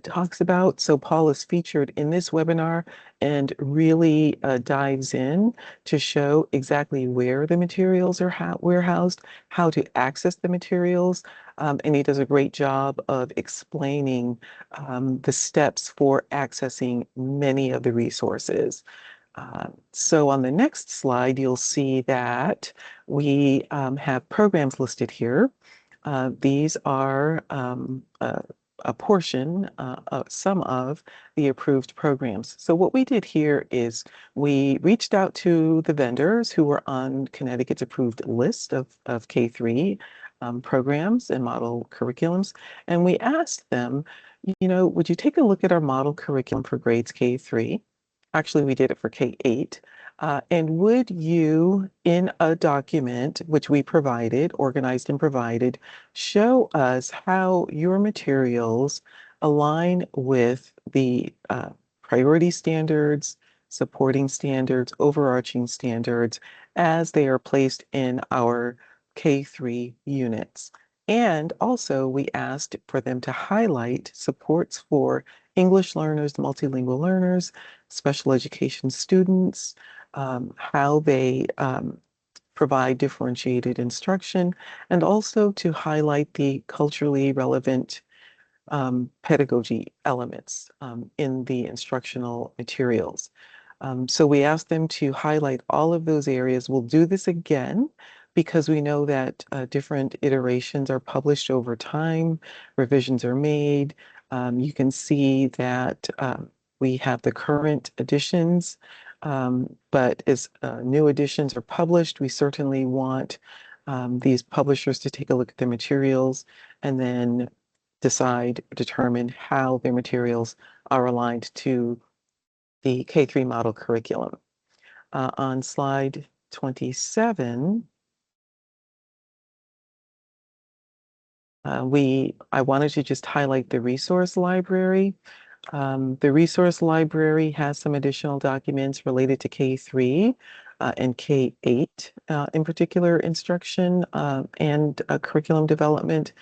talks about. So Paul is featured in this webinar and really dives in to show exactly where the materials are warehoused, how to access the materials, and he does a great job of explaining the steps for accessing many of the resources. So on the next slide, you'll see that we have programs listed here. These are a portion, some of the approved programs. So what we did here is we reached out to the vendors who were on Connecticut's approved list of K-3 programs and model curriculums, and we asked them, you know, would you take a look at our model curriculum for grades K-3? Actually, we did it for K-8. And would you, in a document which we provided, organized and provided, show us how your materials align with the priority standards, supporting standards, overarching standards as they are placed in our K-3 units? And also, we asked for them to highlight supports for English learners, multilingual learners, special education students, how they provide differentiated instruction, and also to highlight the culturally relevant pedagogy elements in the instructional materials. So we asked them to highlight all of those areas. We'll do this again because we know that different iterations are published over time, revisions are made. You can see that we have the current editions, but as new editions are published, we certainly want these publishers to take a look at their materials and then determine how their materials are aligned to the K-3 model curriculum. On slide 27, I wanted to just highlight the resource library. The resource library has some additional documents related to K-3 and K-8, in particular instruction and curriculum development.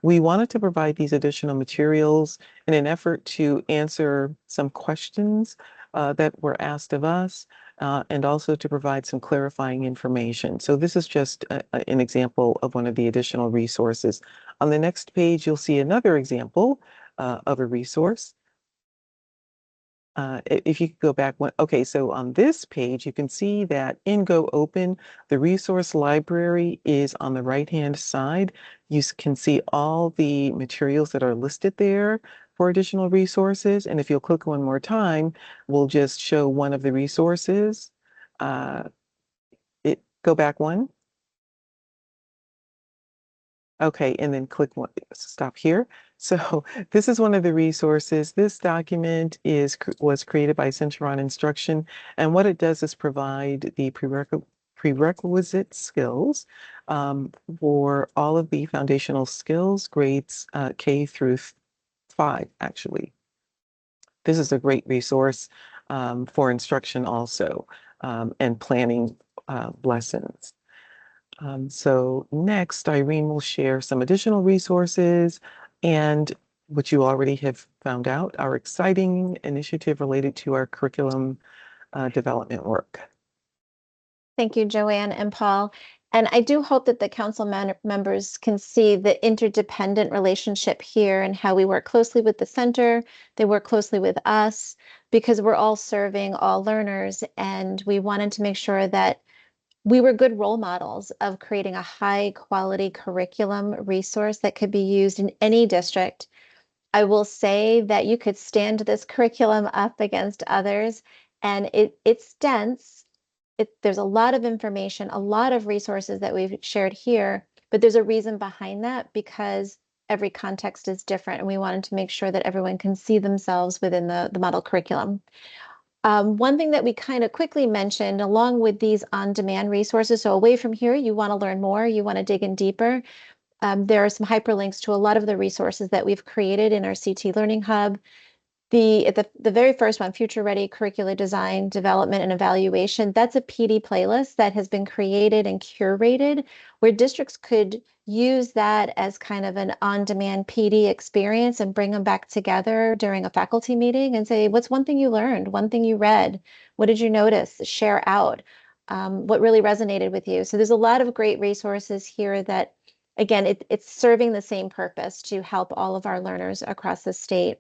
We wanted to provide these additional materials in an effort to answer some questions that were asked of us and also to provide some clarifying information. So this is just an example of one of the additional resources. On the next page, you'll see another example of a resource. If you could go back one, okay, so on this page, you can see that in Go Open, the resource library is on the right-hand side. You can see all the materials that are listed there for additional resources. And if you'll click one more time, we'll just show one of the resources. Go back one. Okay, and then click one, stop here. So this is one of the resources. This document was created by Centuron Instruction, and what it does is provide the prerequisite skills for all of the foundational skills, grades K through 5, actually. This is a great resource for instruction also and planning lessons. So next, Irene will share some additional resources and what you already have found out, our exciting initiative related to our curriculum development work. Thank you, Joanne and Paul. And I do hope that the council members can see the interdependent relationship here and how we work closely with the center, they work closely with us, because we're all serving all learners, and we wanted to make sure that we were good role models of creating a high quality curriculum resource that could be used in any district. I will say that you could stand this curriculum up against others, and it's dense. There's a lot of information, a lot of resources that we've shared here, but there's a reason behind that because every context is different, and we wanted to make sure that everyone can see themselves within the model curriculum. One thing that we kind of quickly mentioned, along with these on-demand resources, so away from here, you want to learn more, you want to dig in deeper, there are some hyperlinks to a lot of the resources that we've created in our CT Learning Hub. The very first one, Future Ready Curricula Design, Development, and Evaluation, that's a PD playlist that has been created and curated where districts could use that as kind of an on-demand PD experience and bring them back together during a faculty meeting and say, what's one thing you learned, one thing you read, what did you notice, share out, what really resonated with you. So there's a lot of great resources here that, again, it's serving the same purpose to help all of our learners across the state,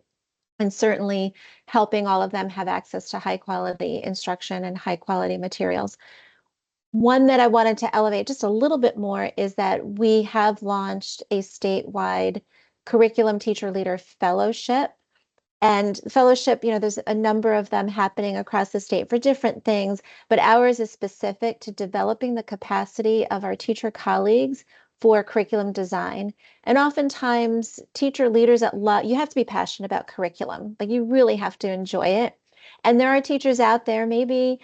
and certainly helping all of them have access to high quality instruction and high quality materials. One that I wanted to elevate just a little bit more is that we have launched a statewide Curriculum Teacher Leader Fellowship. And fellowship, there's a number of them happening across the state for different things, but ours is specific to developing the capacity of our teacher colleagues for curriculum design. And oftentimes teacher leaders you have to be passionate about curriculum, like you really have to enjoy it. And there are teachers out there, maybe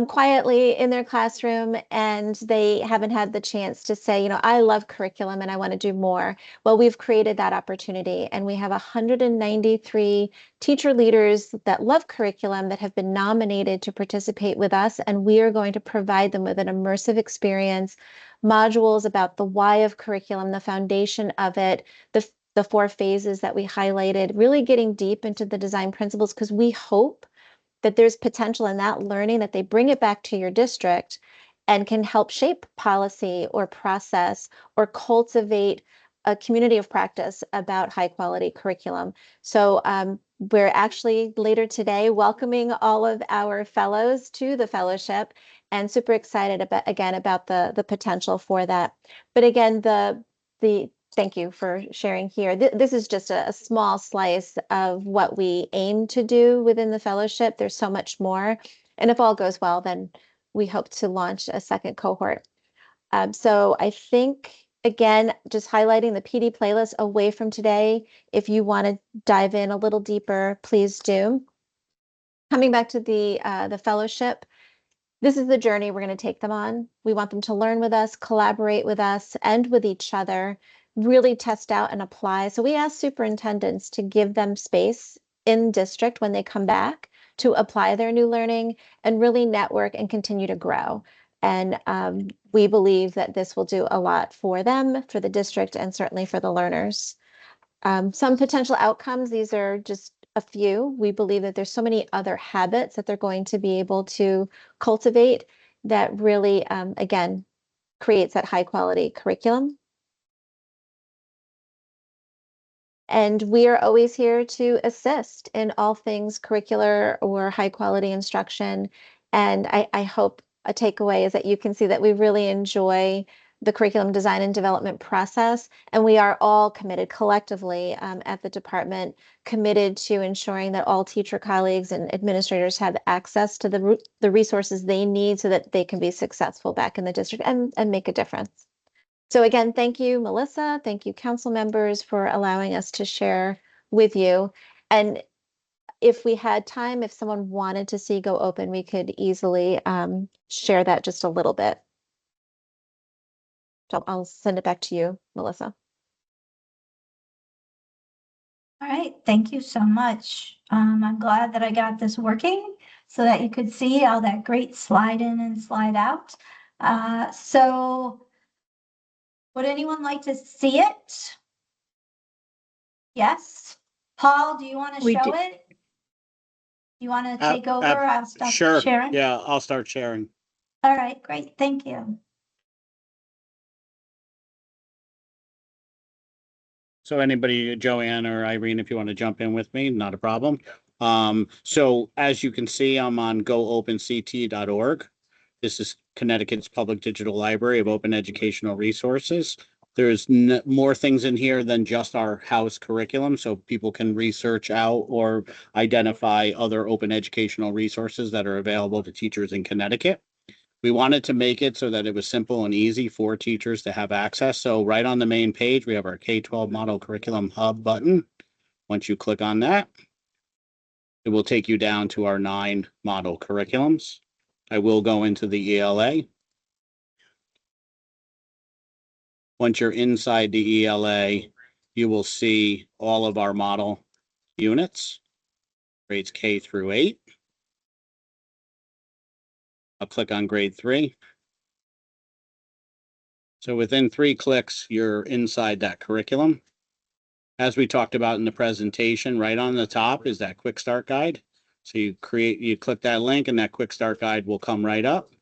quietly in their classroom, and they haven't had the chance to say, I love curriculum and I want to do more. Well, we've created that opportunity, and we have 193 teacher leaders that love curriculum that have been nominated to participate with us, and we are going to provide them with an immersive experience, modules about the why of curriculum, the foundation of it, the 4 phases that we highlighted, really getting deep into the design principles, because we hope that there's potential in that learning, that they bring it back to your district and can help shape policy or process or cultivate a community of practice about high quality curriculum. So we're actually later today welcoming all of our fellows to the fellowship, and super excited about the potential for that. But again, thank you for sharing here. This is just a small slice of what we aim to do within the fellowship. There's so much more. And if all goes well, then we hope to launch a second cohort. So I think, again, just highlighting the PD playlist away from today. If you want to dive in a little deeper, please do. Coming back to the fellowship, this is the journey we're going to take them on. We want them to learn with us, collaborate with us, and with each other, really test out and apply. So we ask superintendents to give them space in district when they come back to apply their new learning and really network and continue to grow. And we believe that this will do a lot for them, for the district, and certainly for the learners. Some potential outcomes, these are just a few. We believe that there's so many other habits that they're going to be able to cultivate that really, again, creates that high quality curriculum. And we are always here to assist in all things curricular or high quality instruction. And I hope a takeaway is that you can see that we really enjoy the curriculum design and development process. And we are all committed collectively at the department, committed to ensuring that all teacher colleagues and administrators have access to the resources they need so that they can be successful back in the district and make a difference. So again, thank you, Melissa. Thank you, council members, for allowing us to share with you. And if we had time, if someone wanted to see Go Open, we could easily share that just a little bit. So I'll send it back to you, Melissa. All right, thank you so much. I'm glad that I got this working so that you could see all that great slide in and slide out. So would anyone like to see it? Yes. Paul, do you want to show it? You want to take over? I'll stop Sure. sharing. Yeah, I'll start sharing. All right, great. Thank you. So anybody, Joanne or Irene, if you want to jump in with me, not a problem. So as you can see, I'm on goopenct.org. This is Connecticut's public digital library of open educational resources. There's more things in here than just our house curriculum, so people can research out or identify other open educational resources that are available to teachers in Connecticut. We wanted to make it so that it was simple and easy for teachers to have access. So right on the main page, we have our K-12 Model Curriculum Hub button. Once you click on that, it will take you down to our 9 model curriculums. I will go into the ELA. Once you're inside the ELA, you will see all of our model units, grades K through 8. I'll click on grade 3. So within 3 clicks, you're inside that curriculum. As we talked about in the presentation, right on the top is that quick start guide. So you click that link and that quick start guide will come right up.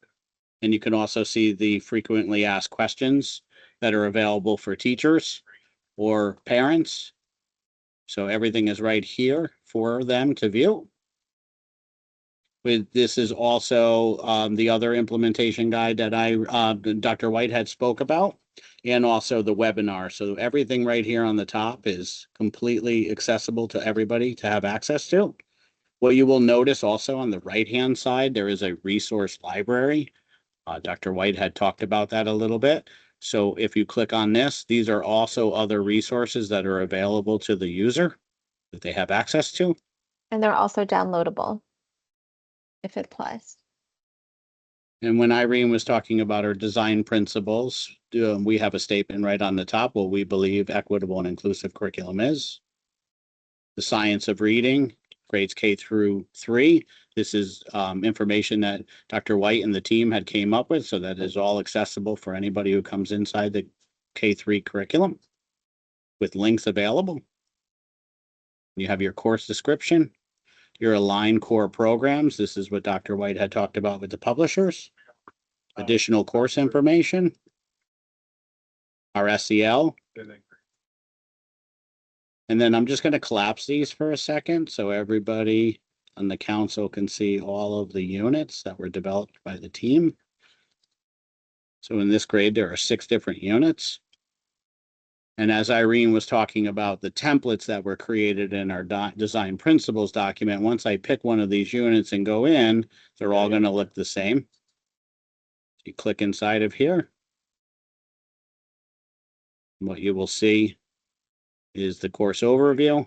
And you can also see the frequently asked questions that are available for teachers or parents. So everything is right here for them to view. This is also the other implementation guide that Dr. Whitehead spoke about. and also the webinar. So everything right here on the top is completely accessible to everybody to have access to. What you will notice also on the right-hand side, there is a resource library. Dr. White had talked about that a little bit. So if you click on this, these are also other resources that are available to the user that they have access to. And they're also downloadable if it applies. And when Irene was talking about our design principles, we have a statement right on the top. What we believe equitable and inclusive curriculum is. The science of reading, grades K through 3. This is information that Dr. White and the team had came up with, so that is all accessible for anybody who comes inside the K3 curriculum with links available. You have your course description, your aligned core programs. This is what Dr. White had talked about with the publishers. Additional course information, our SEL. And then I'm just going to collapse these for a second so everybody on the council can see all of the units that were developed by the team. So in this grade, there are 6 different units. And as Irene was talking about the templates that were created in our design principles document, once I pick one of these units and go in, they're all going to look the same. You click inside of here. What you will see is the course overview.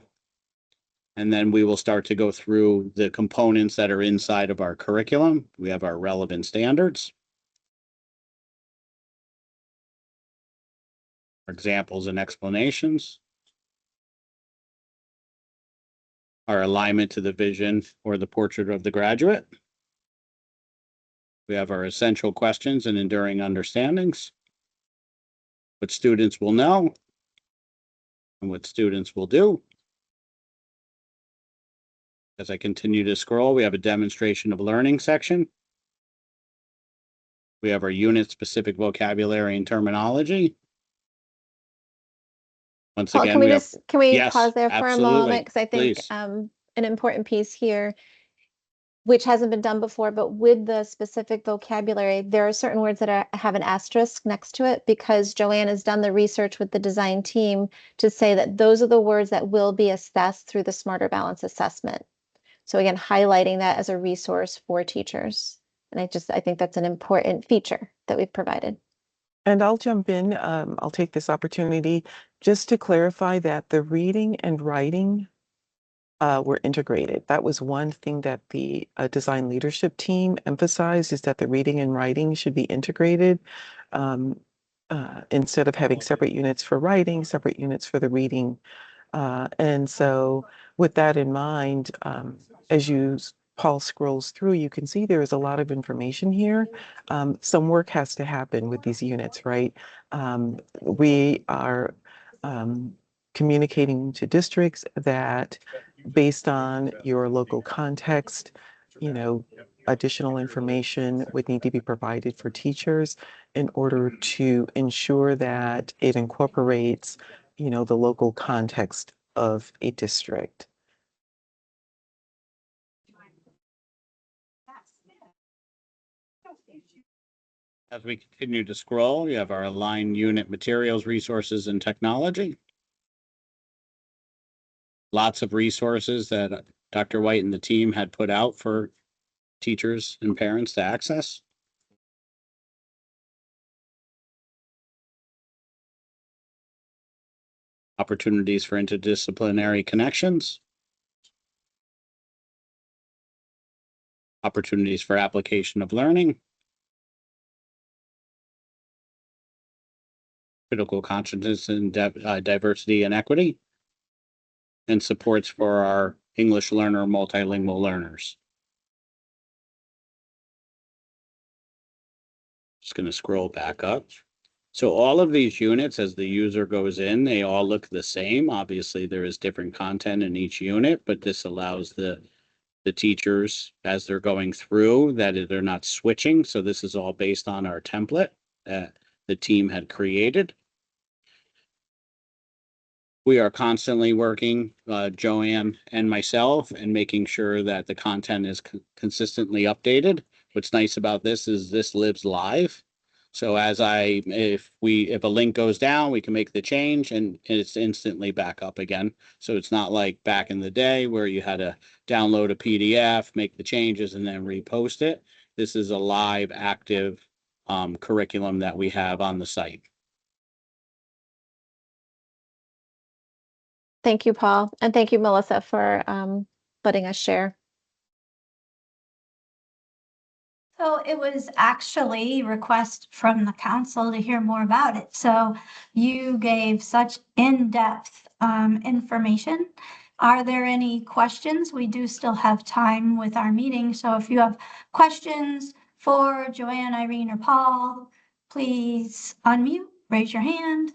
And then we will start to go through the components that are inside of our curriculum. We have our relevant standards, examples and explanations, our alignment to the vision or the portrait of the graduate. We have our essential questions and enduring understandings, what students will know and what students will do. As I continue to scroll, we have a demonstration of learning section. We have our unit-specific vocabulary and terminology. Once Paul, again, can we Yes, pause there for a absolutely. moment? Because I think Please. an important piece here, which hasn't been done before, but with the specific vocabulary, there are certain words that have an asterisk next to it because Joanne has done the research with the design team to say that those are the words that will be assessed through the Smarter Balance assessment. So again, highlighting that as a resource for teachers. And I think that's an important feature that we've provided. And I'll jump in. I'll take this opportunity just to clarify that the reading and writing were integrated. That was one thing that the design leadership team emphasized, is that the reading and writing should be integrated instead of having separate units for writing, separate units for the reading. And so with that in mind, as Paul scrolls through, you can see there is a lot of information here. Some work has to happen with these units, right? We are communicating to districts that based on your local context, additional information would need to be provided for teachers in order to ensure that it incorporates, the local context of a district. As we continue to scroll, you have our aligned unit materials, resources, and technology. Lots of resources that Dr. White and the team had put out for teachers and parents to access. Opportunities for interdisciplinary connections. Opportunities for application of learning. Critical consciousness and diversity and equity. And supports for our English learner, multilingual learners. Just going to scroll back up. So all of these units, as the user goes in, they all look the same. Obviously, there is different content in each unit, but this allows the teachers, as they're going through, that they're not switching. So this is all based on our template that the team had created. We are constantly working, Joanne and myself, and making sure that the content is consistently updated. What's nice about this is this lives live. So if a link goes down, we can make the change and it's instantly back up again. So it's not like back in the day where you had to download a PDF, make the changes and then repost it. This is a live, active curriculum that we have on the site. Thank you, Paul, and thank you, Melissa, for letting us share. So it was actually a request from the council to hear more about it. So you gave such in-depth information. Are there any questions? We do still have time with our meeting. So if you have questions for Joanne, Irene, or Paul, please unmute, raise your hand.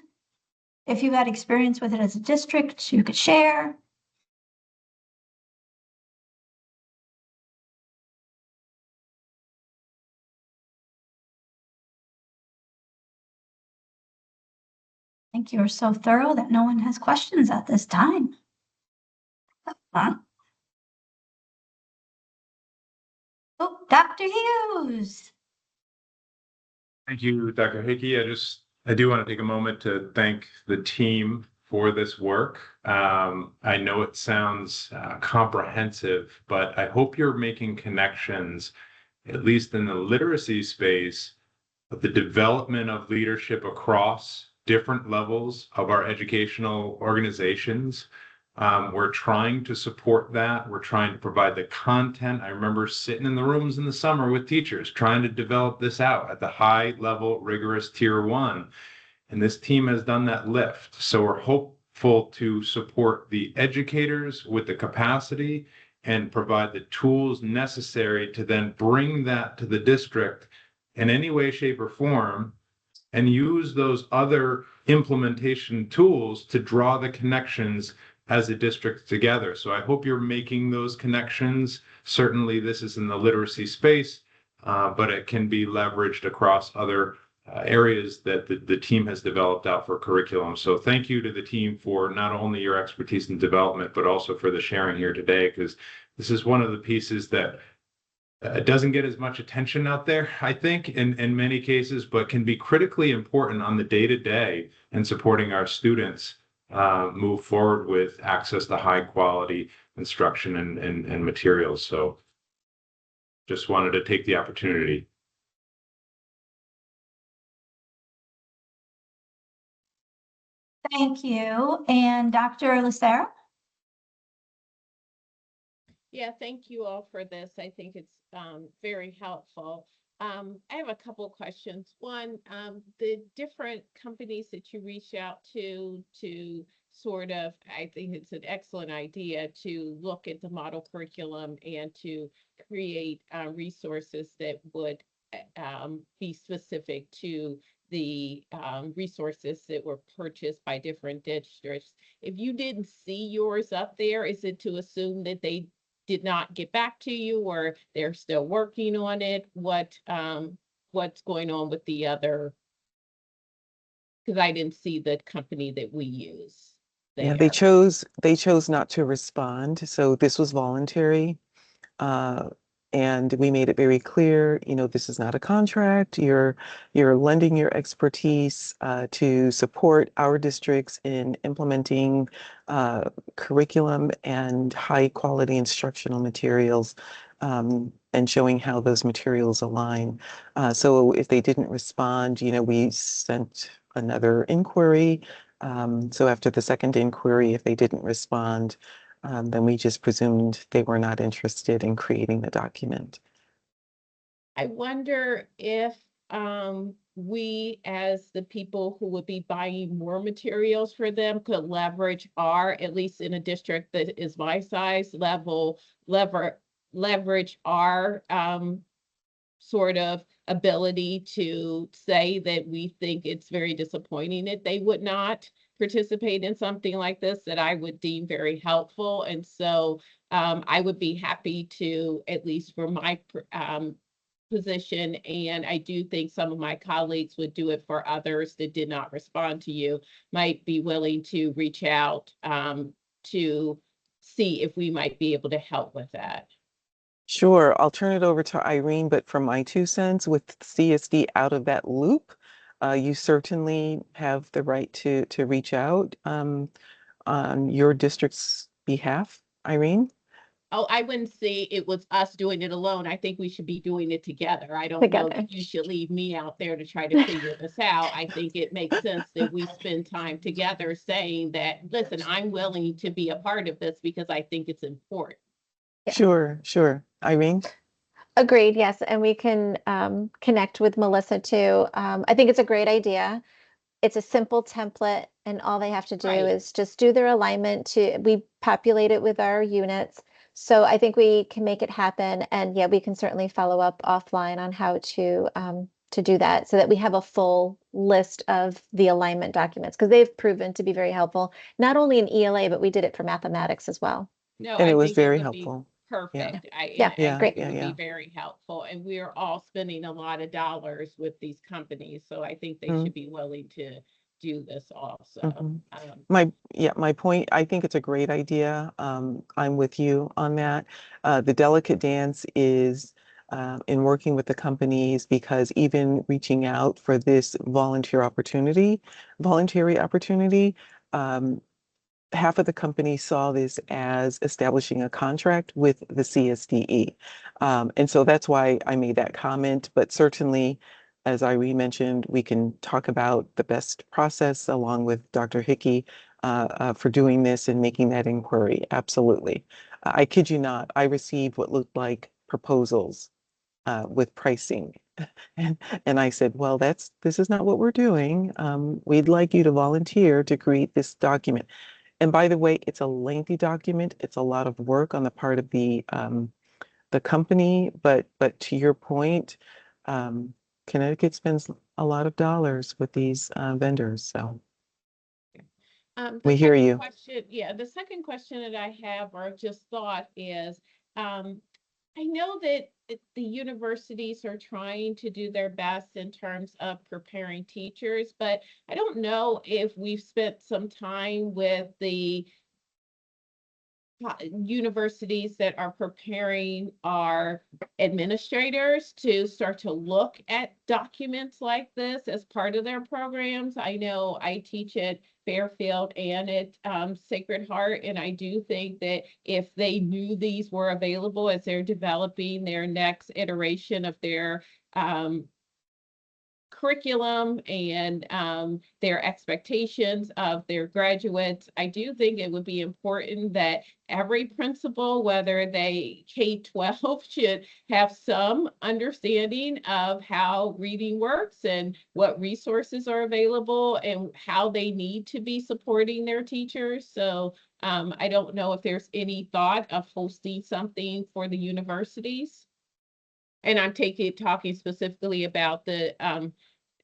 If you had experience with it as a district, you could share. I think you're so thorough that no one has questions at this time. Huh? Oh, Dr. Hughes. Thank you, Dr. Hickey. I do want to take a moment to thank the team for this work. I know it sounds comprehensive, but I hope you're making connections, at least in the literacy space, of the development of leadership across different levels of our educational organizations. We're trying to support that. We're trying to provide the content. I remember sitting in the rooms in the summer with teachers trying to develop this out at the high level, rigorous tier 1. And this team has done that lift. So we're hopeful to support the educators with the capacity and provide the tools necessary to then bring that to the district in any way, shape, or form, and use those other implementation tools to draw the connections as a district together. So I hope you're making those connections. Certainly this is in the literacy space, but it can be leveraged across other areas that the team has developed out for curriculum. So thank you to the team for not only your expertise in development, but also for the sharing here today, because this is one of the pieces that doesn't get as much attention out there, I think, in many cases, but can be critically important on the day-to-day in supporting our students move forward with access to high quality instruction and materials. So just wanted to take the opportunity. Thank you. And Dr. Lucero? Yeah, thank you all for this. I think it's very helpful. I have a couple questions. One, the different companies that you reach out to sort of, I think it's an excellent idea to look at the model curriculum and to create resources that would be specific to the resources that were purchased by different districts. If you didn't see yours up there, is it to assume that they did not get back to you or they're still working on it? What's going on with the other? Because I didn't see the company that we use there. Yeah, they chose not to respond. So this was voluntary. And we made it very clear, this is not a contract. You're lending your expertise to support our districts in implementing curriculum and high quality instructional materials, and showing how those materials align. So if they didn't respond, we sent another inquiry. So after the second inquiry, if they didn't respond, then we just presumed they were not interested in creating the document. I wonder if we, as the people who would be buying more materials for them, could leverage at least in a district that is my size level, leverage our sort of ability to say that we think it's very disappointing that they would not participate in something like this that I would deem very helpful. And so I would be happy to, at least for my position, and I do think some of my colleagues would do it for others that did not respond to you, might be willing to reach out to see if we might be able to help with that. Sure, I'll turn it over to Irene, but from my 2 cents, with CSD out of that loop, you certainly have the right to reach out on your district's behalf, Irene. Oh, I wouldn't say it was us doing it alone. I think we should be doing it together. I don't know Together. that you should leave me out there to try to figure this out. I think it makes sense that we spend time together saying that, listen, I'm willing to be a part of this because I think it's important. Yeah. Sure. Irene? Agreed, yes, and we can connect with Melissa too. I think it's a great idea. It's a simple template, and all they have to do Right. is just do their alignment we populate it with our units. So I think we can make it happen, and yeah, we can certainly follow up offline on how to do that so that we have a full list of the alignment documents, because they've proven to be very helpful, not only in ELA, but we did it for mathematics as well. No, And I it was think very would be helpful. perfect. Yeah, I great. think it would be very helpful. And we're all spending a lot of dollars with these companies. So I think they Mm. should be willing to do this also. Mhm. My point, I think it's a great idea. I'm with you on that. The delicate dance is in working with the companies, because even reaching out for this voluntary opportunity, half of the companies saw this as establishing a contract with the CSDE. And so that's why I made that comment, but certainly, as Irene mentioned, we can talk about the best process along with Dr. Hickey for doing this and making that inquiry. Absolutely. I kid you not, I received what looked like proposals with pricing. And I said, well, this is not what we're doing. We'd like you to volunteer to create this document. And by the way, it's a lengthy document. It's a lot of work on the part of the company, but to your point, Connecticut spends a lot of dollars with these vendors, so we hear you. The second question that I have, or just thought, is I know that the universities are trying to do their best in terms of preparing teachers, but I don't know if we've spent some time with the universities that are preparing our administrators to start to look at documents like this as part of their programs. I know I teach at Fairfield and at Sacred Heart, and I do think that if they knew these were available as they're developing their next iteration of their curriculum and their expectations of their graduates, I do think it would be important that every principal, whether they K-12, should have some understanding of how reading works and what resources are available and how they need to be supporting their teachers. So I don't know if there's any thought of hosting something for the universities. And I'm talking specifically about the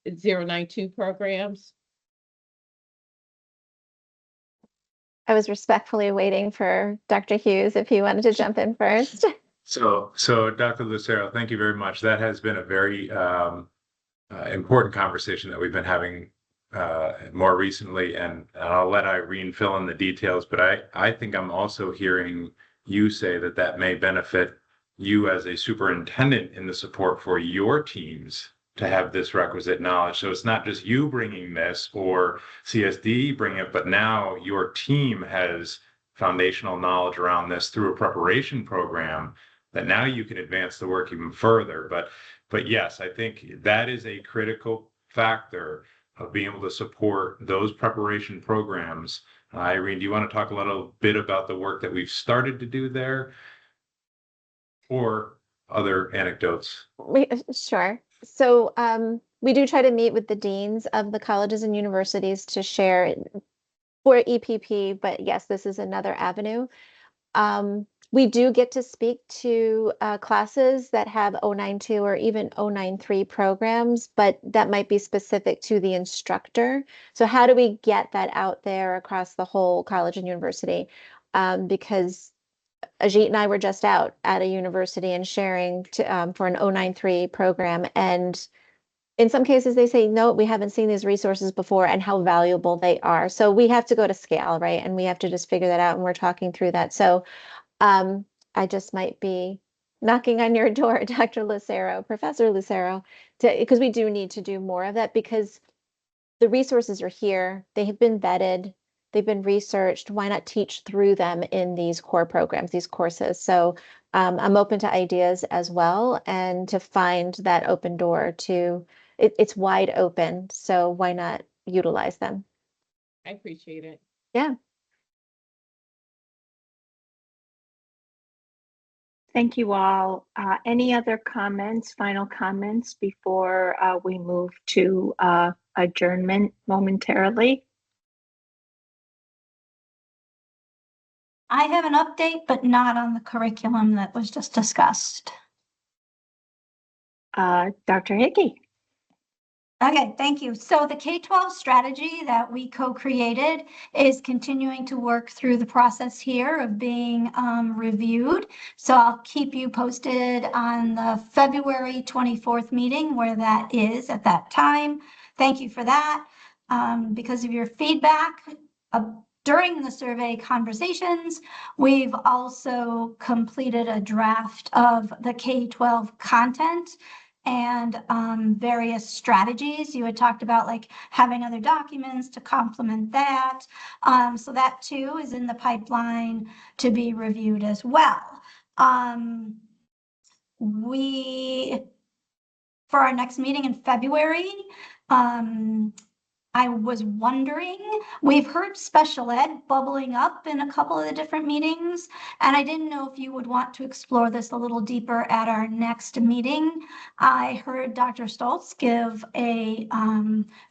092 programs. I was respectfully waiting for Dr. Hughes if he wanted to jump in first. So Dr. Lucero, thank you very much. That has been a very important conversation that we've been having more recently, and I'll let Irene fill in the details, but I think I'm also hearing you say that may benefit you as a superintendent in the support for your teams to have this requisite knowledge. So it's not just you bringing this or CSD bringing it, but now your team has foundational knowledge around this through a preparation program that now you can advance the work even further. But yes, I think that is a critical factor of being able to support those preparation programs. Irene, do you want to talk a little bit about the work that we've started to do there, or other anecdotes? Sure. So we do try to meet with the deans of the colleges and universities to share for EPP, but yes, this is another avenue. We do get to speak to classes that have 092 or even 093 programs, but that might be specific to the instructor. So how do we get that out there across the whole college and university? Because Ajit and I were just out at a university and sharing for an 093 program. And in some cases, they say, no, we haven't seen these resources before and how valuable they are. So we have to go to scale, right? And we have to just figure that out. And we're talking through that. So I just might be knocking on your door, Dr. Lucero, Professor Lucero, because we do need to do more of that because the resources are here. They have been vetted. They've been researched. Why not teach through them in these core programs, these courses? So I'm open to ideas as well and to find that open door to, it's wide open. So why not utilize them? I appreciate it. Yeah. Thank you all. Any other comments, final comments before we move to adjournment momentarily? I have an update, but not on the curriculum that was just discussed. Dr. Hickey. Okay, thank you. So the K-12 strategy that we co-created is continuing to work through the process here of being reviewed. So I'll keep you posted on the February 24th meeting where that is at that time. Thank you for that. Because of your feedback during the survey conversations, we've also completed a draft of the K-12 content and various strategies. You had talked about like having other documents to complement that. So that too is in the pipeline to be reviewed as well. For our next meeting in February, I was wondering, we've heard special ed bubbling up in a couple of the different meetings, and I didn't know if you would want to explore this a little deeper at our next meeting. I heard Dr. Stoltz give a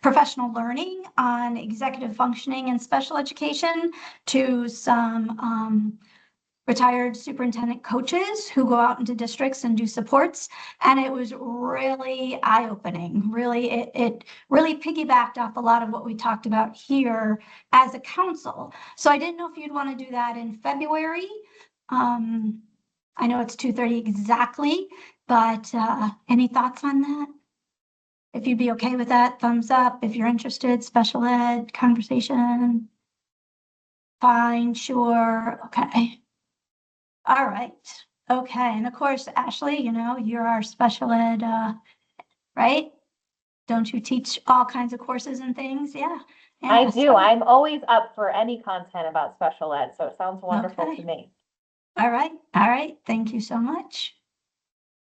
professional learning on executive functioning and special education to some retired superintendent coaches who go out into districts and do supports. And it was really eye-opening. Really, it really piggybacked off a lot of what we talked about here as a council. So I didn't know if you'd want to do that in February. I know it's 2:30 exactly, but any thoughts on that? If you'd be okay with that, thumbs up. If you're interested, special ed conversation. Fine, sure, okay. All right. Okay. And of course, Ashley, you know, you're our special ed, right? Don't you teach all kinds of courses and things? Yeah. I do. so- I'm always up for any content about special ed, so it sounds wonderful Okay. to me. All right. All right. Thank you so much.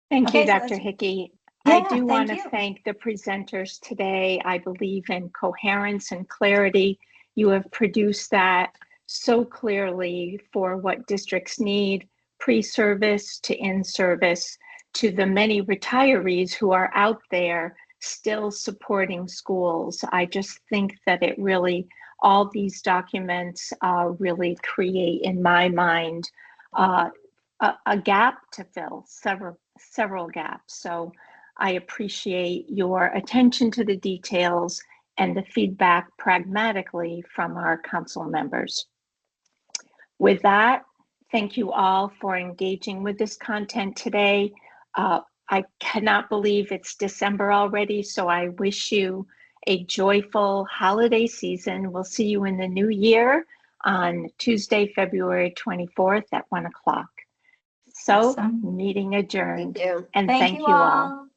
Thank you, Okay, so Dr. that's- Hickey. Yeah, I do want to thank you. thank the presenters today. I believe in coherence and clarity. You have produced that so clearly for what districts need, pre-service to in-service, to the many retirees who are out there still supporting schools. I just think that it really, all these documents really create, in my mind, a gap to fill, several gaps. So I appreciate your attention to the details and the feedback pragmatically from our council members. With that, thank you all for engaging with this content today. I cannot believe it's December already, so I wish you a joyful holiday season. We'll see you in the new year on Tuesday, February 24th at 1 o'clock. So, Awesome. meeting adjourned. Thank you. And Thank thank you you all. all.